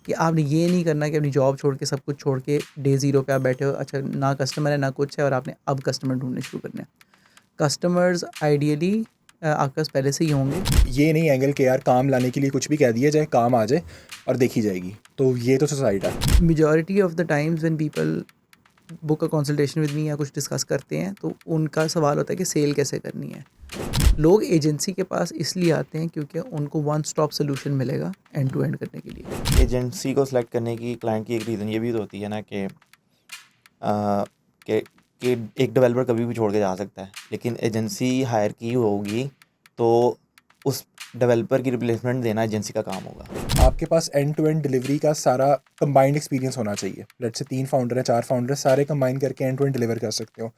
कि आपने ये नहीं करना कि अपनी जॉब छोड़ के सब कुछ छोड़ के डे ज़ीरो पे आप बैठे हो, अच्छा ना कस्टमर है ना कुछ है और आपने अब कस्टमर ढूंढने शुरू करने हैं। कस्टमर्स आइडियली आपके पास पहले से ही होंगे। ये नहीं एंगल के यार काम लाने के लिए कुछ भी कह दिया जाए, काम आ जाए और देखी जाएगी, तो ये तो सोसाइटी है। Majority of the times when people book a consultation with me या कुछ डिस्कस करते हैं तो उनका सवाल होता है कि सेल कैसे करनी है। लोग एजेंसी के पास इसलिए आते हैं क्योंकि उनको वन स्टॉप सोल्यूशन मिलेगा एंड टू एंड करने के लिए। एजेंसी को सिलेक्ट करने की क्लाइंट की एक रीज़न ये भी तो होती है ना कि कि एक डेवलपर कभी भी छोड़ के जा सकता है, लेकिन एजेंसी हायर की होगी तो उस डेवलपर की रिप्लेसमेंट देना एजेंसी का काम होगा। आपके पास एंड टू एंड डिलीवरी का सारा कंबाइंड एक्सपीरियंस होना चाहिए। लेट्स से 3 फाउंडर है, 4 फाउंडर, सारे कंबाइन करके एंड टू एंड डिलीवर कर सकते हो।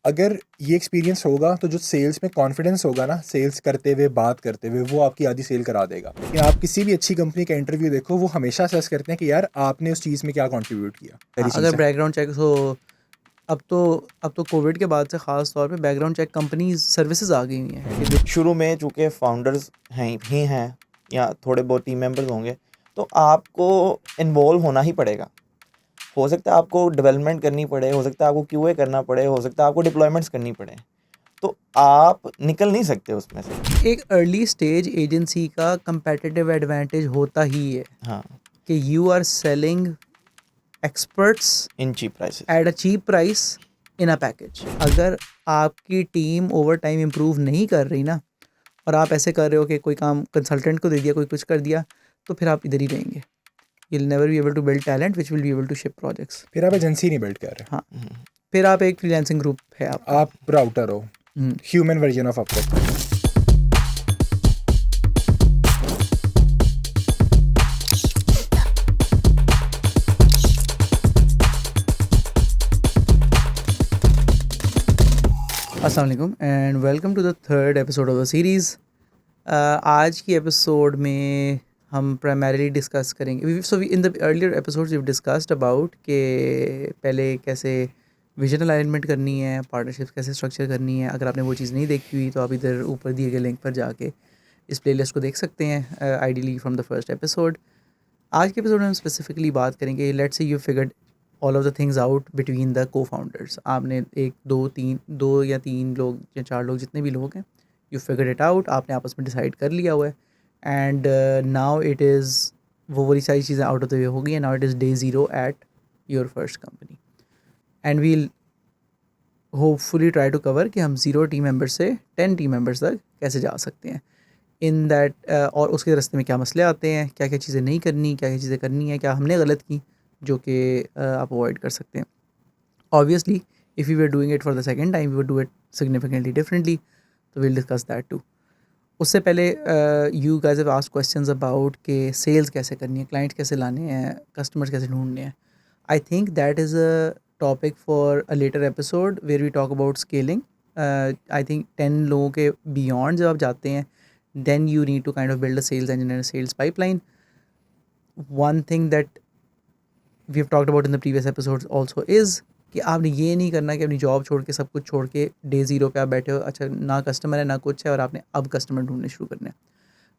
अगर ये एक्सपीरियंस होगा तो जो सेल्स में कॉन्फिडेंस होगा ना, सेल्स करते हुए बात करते हुए, वो आपकी आधी सेल करा देगा। लेकिन आप किसी भी अच्छी कंपनी का इंटरव्यू देखो, वो हमेशा असेस करते हैं कि यार आपने उस चीज़ में क्या कंट्रीब्यूट किया। पहली अगर चीज़ है। बैकग्राउंड चेक हो, अब तो कोविड के बाद से ख़ास तौर पे बैकग्राउंड चेक कंपनीज सर्विसेज आ गई हुई हैं। शुरू में चूँकि फाउंडर्स हैं या थोड़े बहुत टीम मेंबर्स होंगे, तो आपको इन्वॉल्व होना ही पड़ेगा। हो सकता है आपको डेवलपमेंट करनी पड़े, हो सकता है आपको क्यूए करना पड़े, हो सकता है आपको डिप्लॉयमेंट्स करनी पड़े, तो आप निकल नहीं सकते उसमें से। एक अर्ली स्टेज एजेंसी का कंपेटिटिव एडवांटेज होता ही है हाँ, कि you are selling experts in cheap prices. At a cheap price in a package. अगर आपकी टीम ओवर टाइम इम्प्रूव नहीं कर रही ना, और आप ऐसे कर रहे हो कि कोई काम कंसल्टेंट को दे दिया, कोई कुछ कर दिया, तो फिर आप इधर ही रहेंगे। You will never be able to build talent which will be able to ship projects. फिर आप एजेंसी नहीं बिल्ड कर रहे, हाँ, फिर आप एक फ्रीलांसिंग ग्रुप है आपका। आप राउटर हो, ह्यूमन वर्जन ऑफ अपवर्क। अस्सलाम वालेकुम and welcome to the third episode of the series. आज की एपिसोड में हम प्राइमरीली डिस्कस करेंगे, so in the earlier episodes we discussed about कि पहले कैसे विजन अलाइनमेंट करनी है, पार्टनरशिप्स कैसे स्ट्रक्चर करनी है। अगर आपने वो चीज़ नहीं देखी हुई तो आप इधर ऊपर दिए गए लिंक पर जाके इस प्लेलिस्ट को देख सकते हैं, ideally from the first episode. आज के एपिसोड में हम स्पेसिफिकली बात करेंगे, let's say you figured all of the things out between the को फाउंडर्स। आपने दो या तीन लोग या चार लोग, जितने भी लोग हैं, यू फिगर इट आउट, आपने आपस में डिसाइड कर लिया हुआ है। एंड नाउ इट इज़, वो वाली सारी चीज़ें आउट ऑफ द वे हो गई है। Now it is day zero at your first company and we'll hopefully try to cover कि हम 0 टीम मेंबर्स से 10 टीम मेंबर्स तक कैसे जा सकते हैं इन दैट, और उसके रास्ते में क्या मसले आते हैं, क्या क्या चीज़ें नहीं करनी, क्या क्या चीज़ें करनी है, क्या हमने गलत की जो कि आप अवॉइड कर सकते हैं। Obviously if you are doing it for the second time, you would do it significantly differently, तो विल डिस्कस दैट टू। उससे पहले you guys have asked questions about के सेल्स कैसे करनी है, क्लाइंट्स कैसे लाने हैं, कस्टमर्स कैसे ढूंढने हैं। I think that is a topic for a later episode where we talk about scaling. I think 10 लोगों के बियॉन्ड जब आप जाते हैं, then you need to kind of build a sales engine and a sales pipeline. One thing that we've talked about in the previous episodes also is कि आपने ये नहीं करना कि अपनी जॉब छोड़ के सब कुछ छोड़ के डे ज़ीरो पे आप बैठे हो, अच्छा ना कस्टमर है ना कुछ है और आपने अब कस्टमर ढूंढने शुरू करने हैं।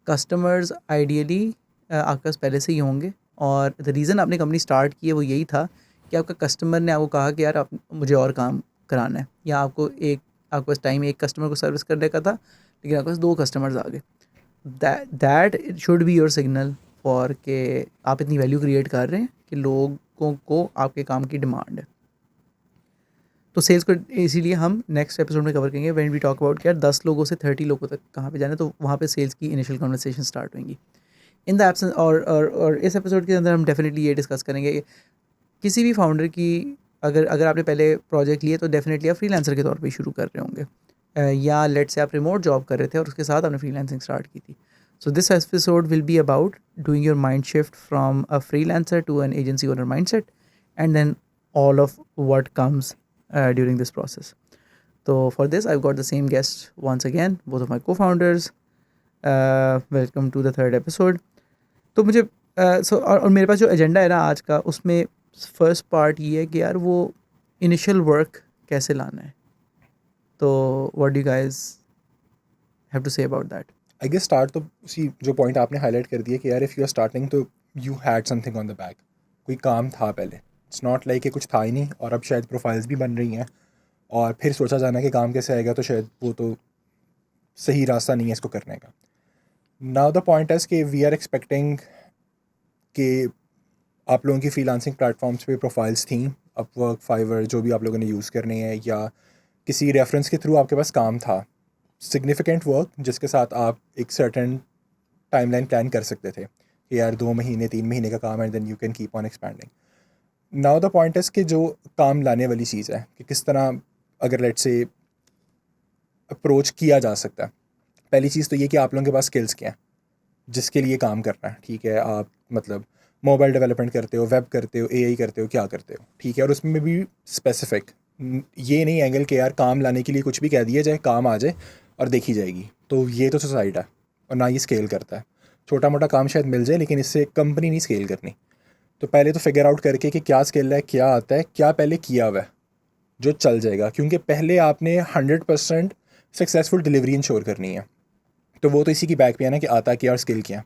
कस्टमर्स आइडियली आपके पास पहले से ही होंगे, और द रीज़न आपने कंपनी स्टार्ट की है वो यही था कि आपका कस्टमर ने आपको कहा कि यार आप मुझे और काम कराना है, या आपके पास टाइम एक कस्टमर को सर्विस करने का था लेकिन आपके पास 2 कस्टमर्स आ गए। That should be your signal for के आप इतनी वैल्यू क्रिएट कर रहे हैं कि लोगों को आपके काम की डिमांड है। तो सेल्स को इसीलिए हम नेक्स्ट एपिसोड में कवर करेंगे व्हेन वी टॉक अबाउट कि यार 10 लोगों से 30 लोगों तक कहाँ पे जाना है, तो वहाँ पे सेल्स की इनिशियल कन्वर्सेशन स्टार्ट होंगी इन द एब्सेंस। और इस एपिसोड के अंदर हम डेफिनेटली ये डिस्कस करेंगे कि किसी भी फाउंडर की अगर आपने पहले प्रोजेक्ट लिए तो डेफिनेटली आप फ्रीलांसर के तौर पे शुरू कर रहे होंगे, या लेट से आप रिमोट जॉब कर रहे थे और उसके साथ आपने फ्रीलांसिंग स्टार्ट की थी। So this episode will be about doing your mind shift from a freelancer to an agency owner mindset and then all of what comes during this process. So for this I've got the same guests once again, both of my co-founders. Welcome to the third episode. तो मुझे और मेरे पास जो agenda है ना आज का, उसमें फर्स्ट पार्ट ये है कि यार वो इनिशियल वर्क कैसे लाना है। तो what do you guys have to say about that? I guess start तो उसी जो पॉइंट आपने हाईलाइट कर दिया कि यार इफ़ यू आर स्टार्टिंग तो you had something on the back, कोई काम था पहले. इट्स नॉट लाइक कि कुछ था ही नहीं और अब शायद प्रोफाइल्स भी बन रही हैं और फिर सोचा जाना कि काम कैसे आएगा, तो शायद वो तो सही रास्ता नहीं है इसको करने का. नाउ द पॉइंट इज़ कि वी आर एक्सपेक्टिंग कि आप लोगों की फ्रीलांसिंग प्लेटफॉर्म्स पे प्रोफाइल्स थी, अपवर्क, फाइवर, जो भी आप लोगों ने यूज़ करने हैं, या किसी रेफरेंस के थ्रू आपके पास काम था, सिग्निफिकेंट वर्क जिसके साथ आप एक सर्टेन टाइमलाइन प्लान कर सकते थे कि यार 2 महीने 3 महीने का काम है, and then you can keep on expanding. Now the point is कि जो काम लाने वाली चीज़ है कि किस तरह अगर लेट्स से अप्रोच किया जा सकता है. पहली चीज़ तो ये कि आप लोगों के पास स्किल्स क्या हैं जिसके लिए काम करना है. ठीक है, आप मतलब मोबाइल डेवलपमेंट करते हो, वेब करते हो, एआई करते हो, क्या करते हो, ठीक है, और उसमें भी स्पेसिफिक, ये नहीं एंगल कि यार काम लाने के लिए कुछ भी कह दिया जाए, काम आ जाए और देखी जाएगी. तो ये तो सुसाइड है और ना ये स्केल करता है. छोटा मोटा काम शायद मिल जाए लेकिन इससे कंपनी नहीं स्केल करनी. तो पहले तो फिगर आउट करके कि क्या स्किल है, क्या आता है, क्या पहले किया हुआ है जो चल जाएगा, क्योंकि पहले आपने 100% सक्सेसफुल डिलीवरी इंश्योर करनी है. तो वो तो इसी की बैक पे है ना कि आता है कि यार स्किल क्या,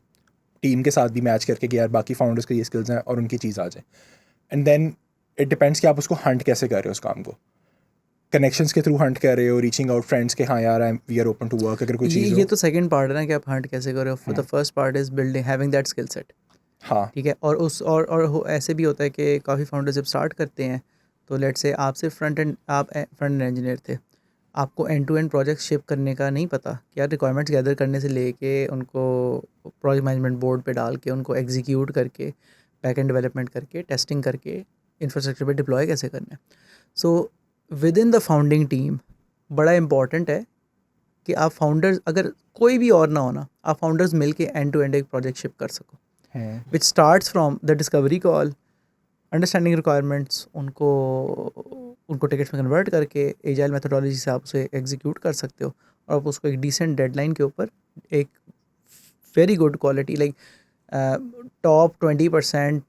टीम के साथ भी मैच करके कि यार बाकी फाउंडर्स के ये स्किल्स हैं और उनकी चीज़ आ जाए. एंड देन इट डिपेंड्स कि आप उसको हंट कैसे कर रहे हो उस काम को. कनेक्शंस के थ्रू हंट कर रहे हो, रीचिंग आउट फ्रेंड्स के, हाँ यार we are open to work, अगर कोई चीज़ ये हो. तो सेकंड पार्ट है ना कि आप हंट कैसे कर रहे हो. For the first part is building having that skill set. हाँ ठीक है, और ऐसे भी होता है कि काफ़ी फाउंडर्स जब स्टार्ट करते हैं तो लेट से आप सिर्फ फ्रंट एंड इंजीनियर थे, आपको end to end project ship करने का नहीं पता, क्या रिक्वायरमेंट्स गैदर करने से लेके उनको प्रोजेक्ट मैनेजमेंट बोर्ड पे डाल के उनको एग्जीक्यूट करके बैक एंड डेवलपमेंट करके टेस्टिंग करके इंफ्रास्ट्रक्चर पे डिप्लॉय कैसे करना है. So with in the founding team बड़ा इंपॉर्टेंट है कि आप फाउंडर्स, अगर कोई भी और ना होना, आप फाउंडर्स मिल के एंड टू एंड एक प्रोजेक्ट शिप कर सको, which starts from the discovery call, understanding requirements, उनको टिकट्स में कन्वर्ट करके एजाइल मेथोडोलॉजी से आप उसे एग्जीक्यूट कर सकते हो और आप उसको एक डिसेंट डेडलाइन के ऊपर एक very good quality like top 20%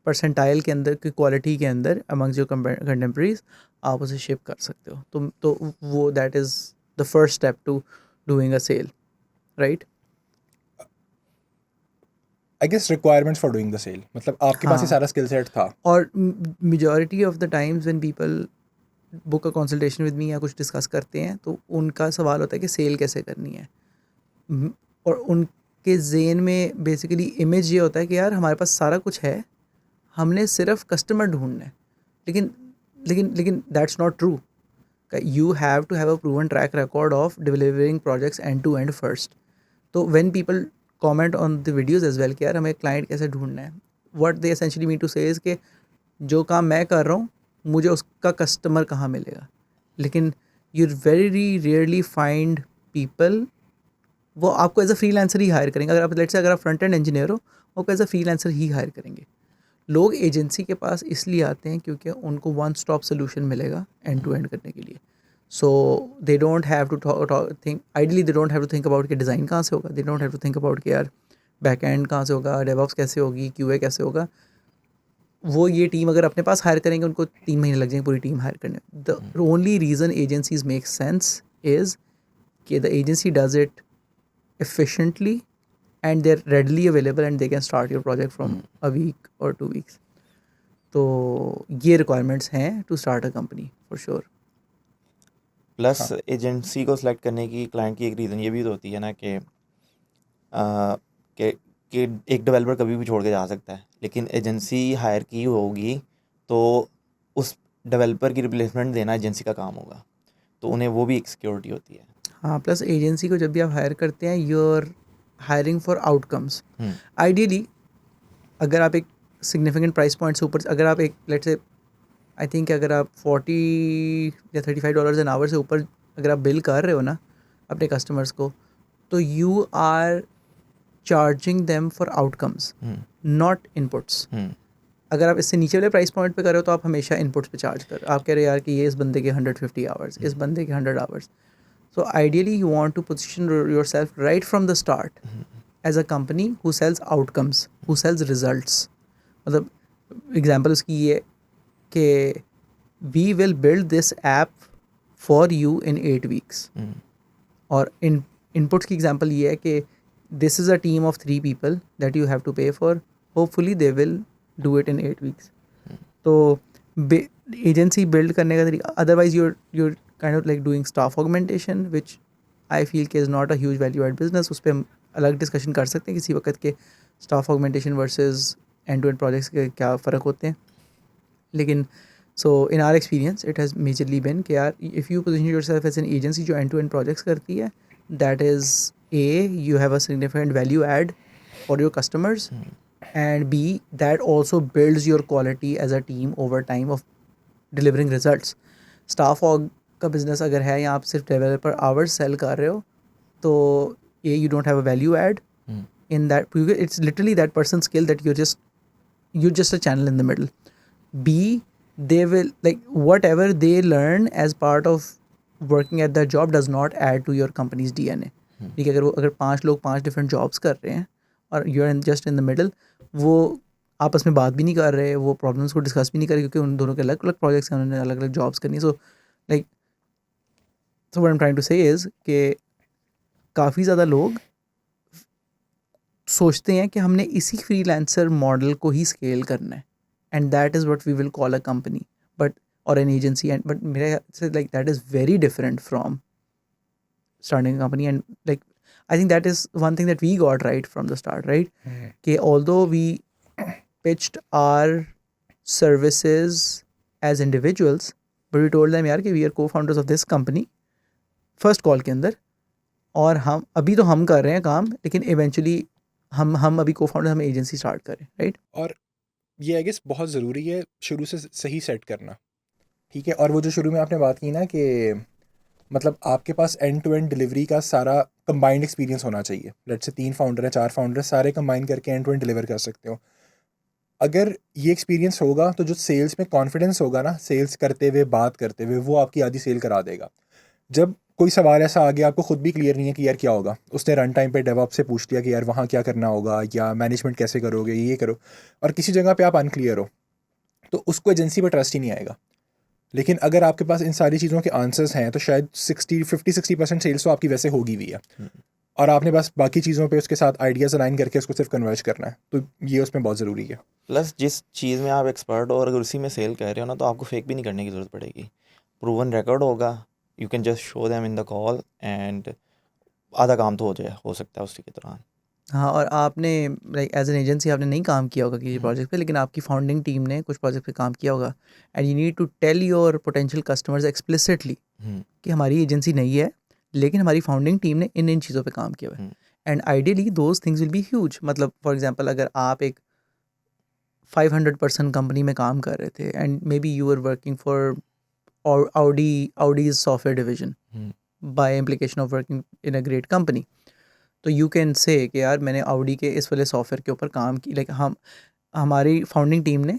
percentile के अंदर की क्वालिटी के अंदर अमंग्स योर कंटेम्प्रेरीज आप उसे शिप कर सकते हो. तो वो that is the first step to doing a sale, right. I guess requirements for doing the sale, मतलब आपके पास ये हाँ. सारा स्किल सेट था. और majority of the times when people book a consultation with me या कुछ डिस्कस करते हैं तो उनका सवाल होता है कि सेल कैसे करनी है. और उनके ज़हन में बेसिकली इमेज ये होता है कि यार हमारे पास सारा कुछ है, हमने सिर्फ कस्टमर ढूंढना है. लेकिन लेकिन लेकिन that's not true. You have to have a proven track record of delivering projects end to end first. तो when people comment on the videos as well कि यार हमें क्लाइंट कैसे ढूंढना है, what they essentially mean to say is कि जो काम मैं कर रहा हूँ मुझे उसका कस्टमर कहाँ मिलेगा. लेकिन you very rarely find people, वो आपको एज अ फ्रीलांसर ही हायर करेंगे. अगर आप लेट्स से अगर आप फ्रंट एंड इंजीनियर हो, आपको एज अ फ्रीलांसर ही हायर करेंगे. लोग एजेंसी के पास इसलिए आते हैं क्योंकि उनको वन स्टॉप सोल्यूशन मिलेगा एंड टू एंड करने के लिए. So they don't have to think, ideally they don't have to think about कि डिज़ाइन कहाँ से होगा, they don't have to think about कि यार बैक एंड कहाँ से होगा, डेवऑप्स कैसे होगी, क्यूए कैसे होगा. वो ये टीम अगर अपने पास हायर करेंगे उनको 3 महीने लग जाएंगे पूरी टीम हायर करने. The only reason agencies make sense is कि the agency does it efficiently and they're readily available and they can start your project from a week or 2 weeks. तो ये requirements हैं to start a company for sure. Plus agency को select करने की client की एक reason ये भी तो होती है ना कि कि एक डेवलपर कभी भी छोड़ के जा सकता है, लेकिन एजेंसी हायर की होगी तो उस डेवलपर की रिप्लेसमेंट देना एजेंसी का काम होगा, तो उन्हें वो भी एक सिक्योरिटी होती है. हाँ, प्लस एजेंसी को जब भी आप हायर करते हैं you are hiring for outcomes. Ideally अगर आप एक सिग्निफिकेंट प्राइस पॉइंट से ऊपर, अगर आप एक लेट्स से आई थिंक अगर आप 40 या $35 एन आवर से ऊपर अगर आप बिल कर रहे हो ना अपने कस्टमर्स को, तो you are charging them for outcomes not inputs. अगर आप इससे नीचे वाले प्राइस पॉइंट पे कर रहे हो तो आप हमेशा इनपुट्स पे चार्ज कर, आप कह रहे हो यार कि ये इस बंदे के 150 आवर्स, इस बंदे के 100 hours. So ideally you want to position yourself right from the start as a company who sells outcomes, who sells results. मतलब एग्जांपल उसकी ये कि we will build this app for you in 8 weeks. और inputs की example ये है कि this is a team of 3 people that you have to pay for hopefully they will do it in 8 weeks. तो agency build करने का तरीका, otherwise you're kind of like doing staff augmentation, which I feel कि is not a huge value add business. उस पर हम अलग discussion कर सकते हैं किसी वक्त के staff augmentation versus end to end projects के क्या फ़र्क होते हैं. लेकिन so in our experience it has majorly been कि यार if you position yourself as an agency जो end to end projects करती है, that is A, you have a significant value add for your customers, and B, that also builds your quality as a team over time of delivering results. Staff aug का business अगर है या आप सिर्फ developer hours sell कर रहे हो, तो A, you don't have a value add in that, because it's literally that person's skill that you're just a channel in the middle. B, they will like whatever they learn as part of working at that job does not add to your company's DNA. ठीक है, अगर 5 लोग 5 different jobs कर रहे हैं और you're just in the middle, वो आपस में बात भी नहीं कर रहे, वो प्रॉब्लम्स को डिस्कस भी नहीं कर रहे, क्योंकि उन दोनों के अलग अलग प्रोजेक्ट्स हैं, उन्होंने अलग अलग जॉब्स करनी है. So like so what I am trying to say is कि काफ़ी ज़्यादा लोग सोचते हैं कि हमने इसी फ्रीलांसर मॉडल को ही स्केल करना है, and that is what we will call a company but और एन एजेंसी. एंड बट मेरे ख्याल से like that is very different from starting a company. And like I think that is one thing that we got right from the start, right? कि although we pitched our services as individuals, but we told them यार कि we are co-founders of this company first call के अंदर, और हम अभी तो हम कर रहे हैं काम, लेकिन eventually हम अभी co-founder, हम एजेंसी स्टार्ट करें, राइट? और ये आई गेस बहुत ज़रूरी है शुरू से सही सेट करना, ठीक है. और वो जो शुरू में आपने बात की ना कि मतलब आपके पास एंड टू एंड डिलीवरी का सारा कंबाइंड एक्सपीरियंस होना चाहिए. लेट्स से 3 फाउंडर हैं, 4 फाउंडर, सारे कंबाइन करके एंड टू एंड डिलीवर कर सकते हो. अगर ये एक्सपीरियंस होगा तो जो सेल्स में कॉन्फिडेंस होगा ना, सेल्स करते हुए, बात करते हुए, वो आपकी आधी सेल करा देगा. जब कोई सवाल ऐसा आ गया आपको खुद भी क्लियर नहीं है कि यार क्या होगा, उसने रन टाइम पे डेवऑप्स से पूछ लिया कि यार वहाँ क्या करना होगा या मैनेजमेंट कैसे करोगे, ये करो, और किसी जगह पे आप अनक्लियर हो, तो उसको एजेंसी पर ट्रस्ट ही नहीं आएगा. लेकिन अगर आपके पास इन सारी चीज़ों के आंसर्स हैं तो शायद 50-60% सेल्स तो आपकी वैसे होगी भी है, और आपने बस बाकी चीज़ों पे उसके साथ आइडियाज़ अलाइन करके उसको सिर्फ कन्वर्ज करना है. तो ये उसमें बहुत ज़रूरी है. प्लस जिस चीज़ में आप एक्सपर्ट हो और अगर उसी में सेल कर रहे हो ना, तो आपको फेक भी नहीं करने की ज़रूरत पड़ेगी. प्रूवन रिकॉर्ड होगा, you can just show them in the call and आधा काम तो हो सकता है उसी के दौरान. हाँ, और आपने लाइक एज एन एजेंसी आपने नहीं काम किया होगा किसी प्रोजेक्ट पे, लेकिन आपकी फाउंडिंग टीम ने कुछ प्रोजेक्ट पे काम किया होगा, and you need to tell your potential customers explicitly कि हमारी एजेंसी नहीं है, लेकिन हमारी फाउंडिंग टीम ने इन इन चीज़ों पे काम किया हुआ है. And ideally those things will be huge. मतलब फॉर एग्जांपल अगर आप एक 500 पर्सन कंपनी में काम कर रहे थे, and maybe you are working for Audi's software division by implication of working in a great company, तो यू कैन से कि यार मैंने Audi के इस वाले सॉफ्टवेयर के ऊपर काम की, लाइक हमारी फाउंडिंग टीम ने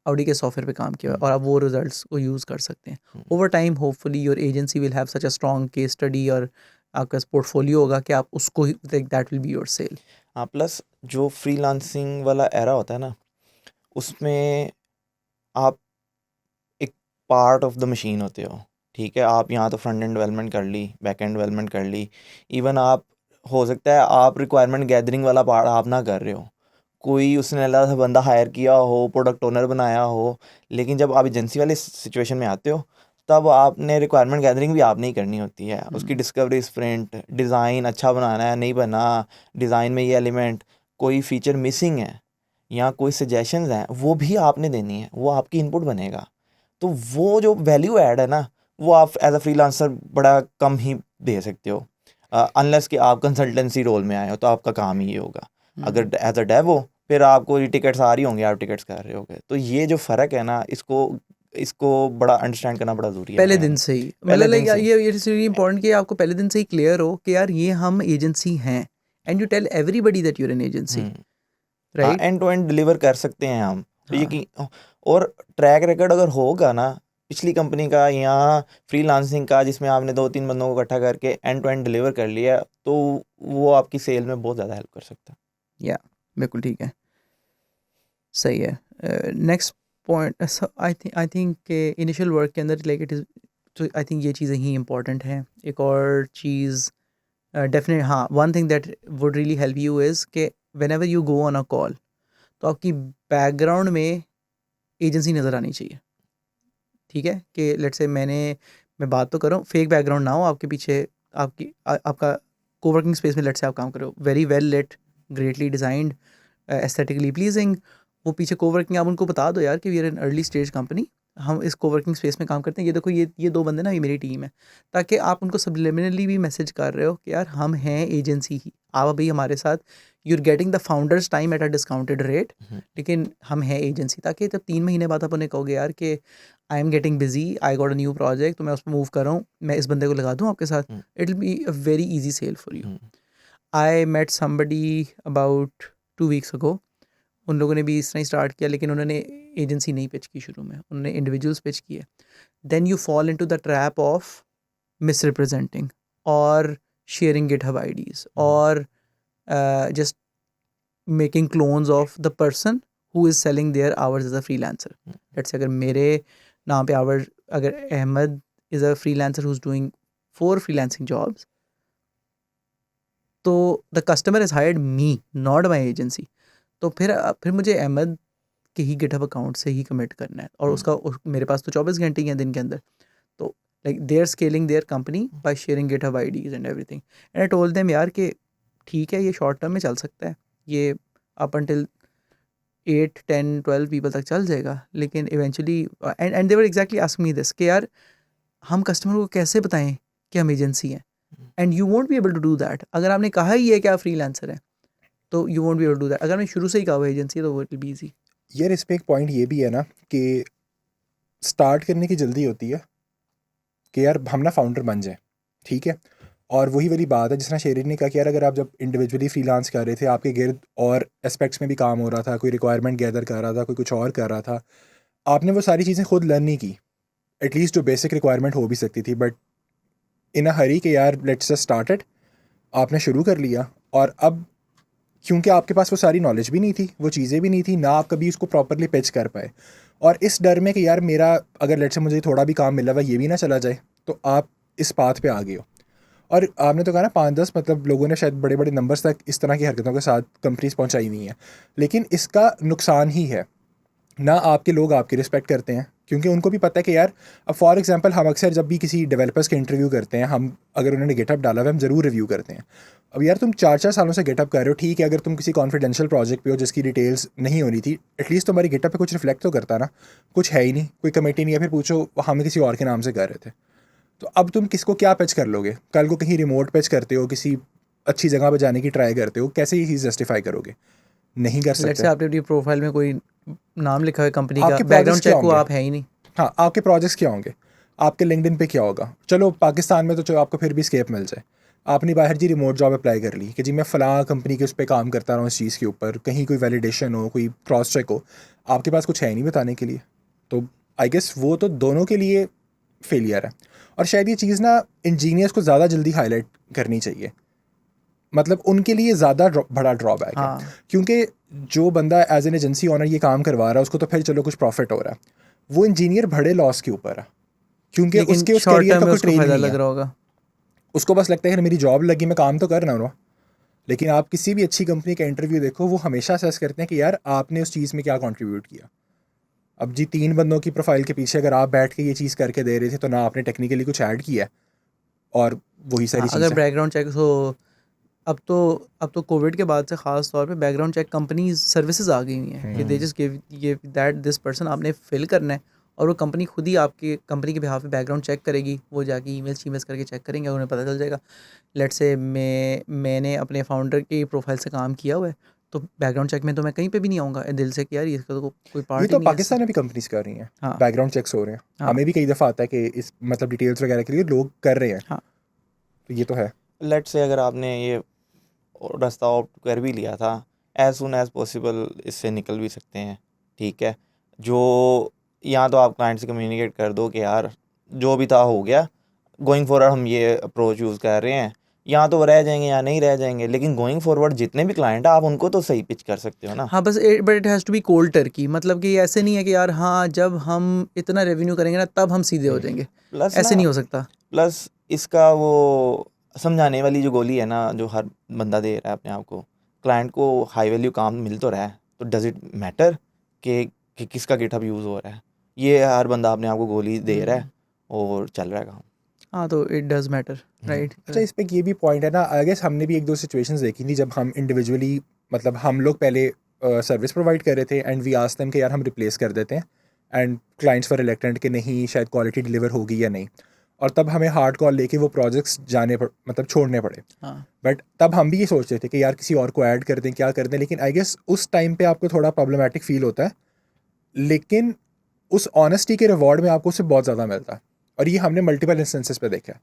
Audi के सॉफ्टवेयर पे काम किया और आप वो रिजल्ट्स को यूज़ कर सकते हैं. Over time hopefully your agency will have such a strong case study और आपका पोर्टफोलियो होगा कि आप उसको like that will be your sale. हाँ, प्लस जो फ्रीलांसिंग वाला एरा होता है ना, उसमें आप एक पार्ट ऑफ द मशीन होते हो. ठीक है, आप यहाँ तो फ्रंट एंड डेवलपमेंट कर ली, बैक एंड डेवलपमेंट कर ली, इवन आप हो सकता है आप रिक्वायरमेंट गैदरिंग वाला पार्ट आप ना कर रहे हो, कोई उसने अलग से बंदा हायर किया हो, प्रोडक्ट ओनर बनाया हो, लेकिन जब आप एजेंसी वाले सिचुएशन में आते हो तब आपने रिक्वायरमेंट गैदरिंग भी आपने ही करनी होती है. उसकी डिस्कवरी स्प्रिंट, डिज़ाइन अच्छा बनाना है, नहीं बना, डिज़ाइन में ये एलिमेंट, कोई फीचर मिसिंग है या कोई सजेशंस हैं, वो भी आपने देनी है, वो आपकी इनपुट बनेगा. तो वो जो वैल्यू ऐड है ना, वो आप एज अ फ्रीलांसर बड़ा कम ही दे सकते हो, अनलेस कि आप कंसल्टेंसी रोल में आए हो तो आपका काम ही ये होगा. अगर एज अ डेव हो फिर आपको ये टिकट्स आ रही होंगी, आप टिकट्स कर रहे होगे. तो ये जो फ़र्क है ना, इसको बड़ा अंडरस्टैंड करना बड़ा ज़रूरी है पहले दिन से ही. पहले मतलब लाइक दिन से ही. ये इट्स रियली इंपॉर्टेंट कि आपको पहले दिन से ही क्लियर हो कि यार ये हम एजेंसी हैं, and you tell everybody that you're an agency, हाँ, right? End to end deliver कर सकते हैं हम. तो हाँ. यकीन, और ट्रैक रिकॉर्ड अगर होगा ना पिछली कंपनी का या फ्रीलांसिंग का, जिसमें आपने 2-3 बंदों को इकट्ठा करके एंड टू एंड डिलीवर कर लिया, तो वो आपकी सेल में बहुत ज़्यादा हेल्प कर सकता है. या बिल्कुल ठीक है, सही है. Next point, I think initial work के अंदर लाइक इट इज़, तो आई थिंक ये चीज़ें ही इंपॉर्टेंट हैं. एक और चीज़ डेफिनेट, हाँ, one thing that would really help you is कि whenever you go on a call, तो आपकी बैकग्राउंड में एजेंसी नज़र आनी चाहिए, ठीक है। कि लेट्स से मैं बात तो कर रहा हूँ, फेक बैकग्राउंड ना हो आपके पीछे, आपका कोवर्किंग स्पेस में लेट्स से आप काम कर रहे हो, very well lit, greatly designed, aesthetically pleasing, वो पीछे कोवर्किंग, आप उनको बता दो यार कि we are an early stage company, हम इस कोवर्किंग स्पेस में काम करते हैं, ये देखो ये 2 बंदे ना, ये मेरी टीम है, ताकि आप उनको सब्लिमिनली भी मैसेज कर रहे हो कि यार हम हैं एजेंसी ही, आप अभी हमारे साथ, you are getting the founders time at a discounted rate, लेकिन हम हैं एजेंसी, ताकि जब 3 महीने बाद आप उन्हें कहोगे यार कि I am getting busy, I got a new project, तो मैं उस पर मूव कर रहा हूँ, मैं इस बंदे को लगा दूँ आपके साथ, it will be a very easy sale for you. I met somebody about 2 weeks ago, उन लोगों ने भी इस तरह ही स्टार्ट किया, लेकिन उन्होंने एजेंसी नहीं पिच की शुरू में, उन्होंने इंडिविजुअल्स पिच किए। Then you fall into the trap of misrepresenting और शेयरिंग गिटहब आईडीज और just making clones of the person who is selling their hours as a freelancer. Let's say अगर मेरे नाम पे आवर्स, अगर Ahmed is a freelancer who is doing 4 freelancing jobs, तो the customer is hired me, not my agency. तो फिर मुझे अहमद के ही गिटहब अकाउंट से ही कमिट करना है, और मेरे पास तो 24 घंटे ही हैं दिन के अंदर, तो like they are scaling their company by sharing GitHub IDs and everything, and I told them यार कि ठीक है, ये शॉर्ट टर्म में चल सकता है, ये अप अंटिल 8 10 12 पीपल तक चल जाएगा, लेकिन eventually and they were exactly asking me this कि यार हम कस्टमर को कैसे बताएं कि हम एजेंसी हैं, and you won't be able to do that. अगर आपने कहा ही है कि आप फ्रीलांसर हैं, तो you won't be able to do that. अगर आपने शुरू से ही कहा हुआ एजेंसी है, तो वो इट विल बी ईजी। यार इस पे एक पॉइंट ये भी है ना कि स्टार्ट करने की जल्दी होती है कि यार हम ना फाउंडर बन जाए, ठीक है। और वही वाली बात है जिस तरह शेरिन ने कहा कि यार अगर आप जब इंडिविजुअली फ्रीलांस कर रहे थे, आपके गिर्द और एस्पेक्ट्स में भी काम हो रहा था, कोई रिक्वायरमेंट गैदर कर रहा था, कोई कुछ और कर रहा था, आपने वो सारी चीज़ें खुद लर्न नहीं की, एटलीस्ट जो बेसिक रिक्वायरमेंट हो भी सकती थी, बट इन अ हरी कि यार लेट्स जस्ट स्टार्टेड, आपने शुरू कर लिया। और अब क्योंकि आपके पास वो सारी नॉलेज भी नहीं थी, वो चीज़ें भी नहीं थी ना, आप कभी उसको प्रॉपरली पिच कर पाए, और इस डर में कि यार मेरा अगर लेट्स से मुझे थोड़ा भी काम मिला हुआ ये भी ना चला जाए, तो आप इस पाथ पे आ गए हो। और आपने तो कहा ना 5-10 मतलब लोगों ने शायद बड़े बड़े नंबर्स तक इस तरह की हरकतों के साथ कंपनीज पहुंचाई हुई हैं, लेकिन इसका नुकसान ही है ना, आपके लोग आपकी रिस्पेक्ट करते हैं क्योंकि उनको भी पता है कि यार, अब फॉर एग्जांपल हम अक्सर जब भी किसी डेवलपर्स के इंटरव्यू करते हैं, हम अगर उन्होंने गेटअप डाला हुआ हम ज़रूर रिव्यू करते हैं। अब यार तुम 4-4 सालों से गेटअप कर रहे हो, ठीक है, अगर तुम किसी कॉन्फिडेंशियल प्रोजेक्ट पे हो जिसकी डिटेल्स नहीं होनी थी, एटलीस्ट तुम्हारी गेटअप पे कुछ रिफ्लेक्ट तो करता ना, कुछ है ही नहीं, कोई कमेटी नहीं है, फिर पूछो हम किसी और के नाम से कर रहे थे। तो अब तुम किसको क्या पिच कर लोगे, कल को कहीं रिमोट पिच करते हो, किसी अच्छी जगह पर जाने की ट्राई करते हो, कैसे ये चीज़ जस्टिफाई करोगे, नहीं कर लेट्स से सकते। आपने अपनी प्रोफाइल में कोई नाम लिखा है कंपनी का, आपके बैकग्राउंड प्रोजेक्ट्स क्या चेक हुआ, होंगे, आप है ही नहीं। हाँ आपके प्रोजेक्ट्स क्या होंगे, आपके लिंक्डइन पे क्या होगा, चलो पाकिस्तान में तो चलो आपको फिर भी स्केप मिल जाए, आपने बाहर जी रिमोट जॉब अप्लाई कर ली कि जी मैं फ़लाँ कंपनी के उस पर काम करता रहा हूँ इस चीज़ के ऊपर, कहीं कोई वैलिडेशन हो, कोई क्रॉस चेक हो, आपके पास कुछ है ही नहीं बताने के लिए, तो आई गेस वो तो दोनों के लिए फेलियर है। और शायद ये चीज़ ना इंजीनियर्स को ज़्यादा जल्दी हाईलाइट करनी चाहिए, मतलब उनके लिए ज़्यादा बड़ा ड्रॉबैक है, हाँ, क्योंकि जो बंदा एज एन एजेंसी ऑनर ये काम करवा रहा है उसको तो फिर चलो कुछ प्रॉफिट हो रहा है, वो इंजीनियर बड़े लॉस के ऊपर है क्योंकि लेकिन उसके उस शॉर्ट करियर टर्म का में कोई उसको ट्रेन फ़ायदा नहीं लग है, रहा होगा। उसको बस लगता है कि मेरी जॉब लगी मैं काम तो कर रहा हूँ। लेकिन आप किसी भी अच्छी कंपनी का इंटरव्यू देखो, वो हमेशा असेस करते हैं कि यार आपने उस चीज़ में क्या कंट्रीब्यूट किया। अब जी 3 बंदों की प्रोफाइल के पीछे अगर आप बैठ के ये चीज़ करके दे रहे थे तो ना आपने टेक्निकली कुछ ऐड किया है, और वही हाँ, सारी अगर चीज़ है। बैकग्राउंड चेक हो, अब तो कोविड के बाद से ख़ास तौर पे बैकग्राउंड चेक कंपनीज सर्विसेज आ गई हुई हैं कि they just give that this person, आपने फिल करना है, और वो कंपनी खुद ही आपकी कंपनी के बिहाफ पे बैकग्राउंड चेक करेगी, वो जाके ईमेल्स करके चेक करेंगे, उन्हें पता चल जाएगा। लेट्स से मैंने अपने फाउंडर की प्रोफाइल से काम किया हुआ है, तो बैकग्राउंड चेक में तो मैं कहीं पे भी नहीं आऊँगा दिल से कि यार ये इसका तो कोई ये पार्ट ही तो नहीं है इससे। पाकिस्तान में भी कंपनीज कर रही हैं, हाँ, बैकग्राउंड चेक्स हो रहे हैं, हाँ, हमें भी कई दफ़ा आता है कि इस मतलब डिटेल्स वगैरह के लिए लोग कर रहे हैं, हाँ। तो ये तो है। लेट्स से अगर आपने ये रास्ता ऑप्ट कर भी लिया था, एज सुन एज पॉसिबल इससे निकल भी सकते हैं, ठीक है। जो या तो आप क्लाइंट से कम्युनिकेट कर दो कि यार जो भी था हो गया, गोइंग फॉरवर्ड हम ये अप्रोच यूज़ कर रहे हैं, या तो वो रह जाएंगे या नहीं रह जाएंगे, लेकिन गोइंग फॉरवर्ड जितने भी क्लाइंट हैं आप उनको तो सही पिच कर सकते हो ना। हाँ, बस but it has to be cold turkey, मतलब कि ऐसे नहीं है कि यार हाँ, जब हम इतना रेवेन्यू करेंगे ना तब हम सीधे हो जाएंगे, प्लस ऐसे ना, नहीं हो सकता। प्लस इसका वो समझाने वाली जो गोली है ना, जो हर बंदा दे रहा है अपने आप को, क्लाइंट को हाई वैल्यू काम मिल तो रहा है, तो डज इट मैटर कि किसका गिटहब यूज़ हो रहा है? ये हर बंदा अपने आप को गोली दे रहा है और चल रहा है काम। हाँ, तो इट डज मैटर, राइट? अच्छा, इस पे ये भी पॉइंट है ना, आई गेस हमने भी एक दो सिचुएशंस देखी थी जब हम इंडिविजुअली, मतलब हम लोग पहले सर्विस प्रोवाइड कर रहे थे एंड वी आस्क्ड देम कि यार हम रिप्लेस कर देते हैं, एंड क्लाइंट्स फॉर रिलेक्टेंट कि नहीं शायद क्वालिटी डिलीवर होगी या नहीं, और तब हमें हार्ड कॉल लेके वो प्रोजेक्ट्स मतलब छोड़ने पड़े। हाँ, बट तब हम भी ये सोचते थे कि यार किसी और को ऐड कर दें, क्या कर दें, लेकिन आई गेस उस टाइम पे आपको थोड़ा प्रॉब्लमेटिक फील होता है, लेकिन उस ऑनेस्टी के रिवॉर्ड में आपको उससे बहुत ज़्यादा मिलता है, और ये हमने मल्टीपल इंस्टेंसेस पे देखा है।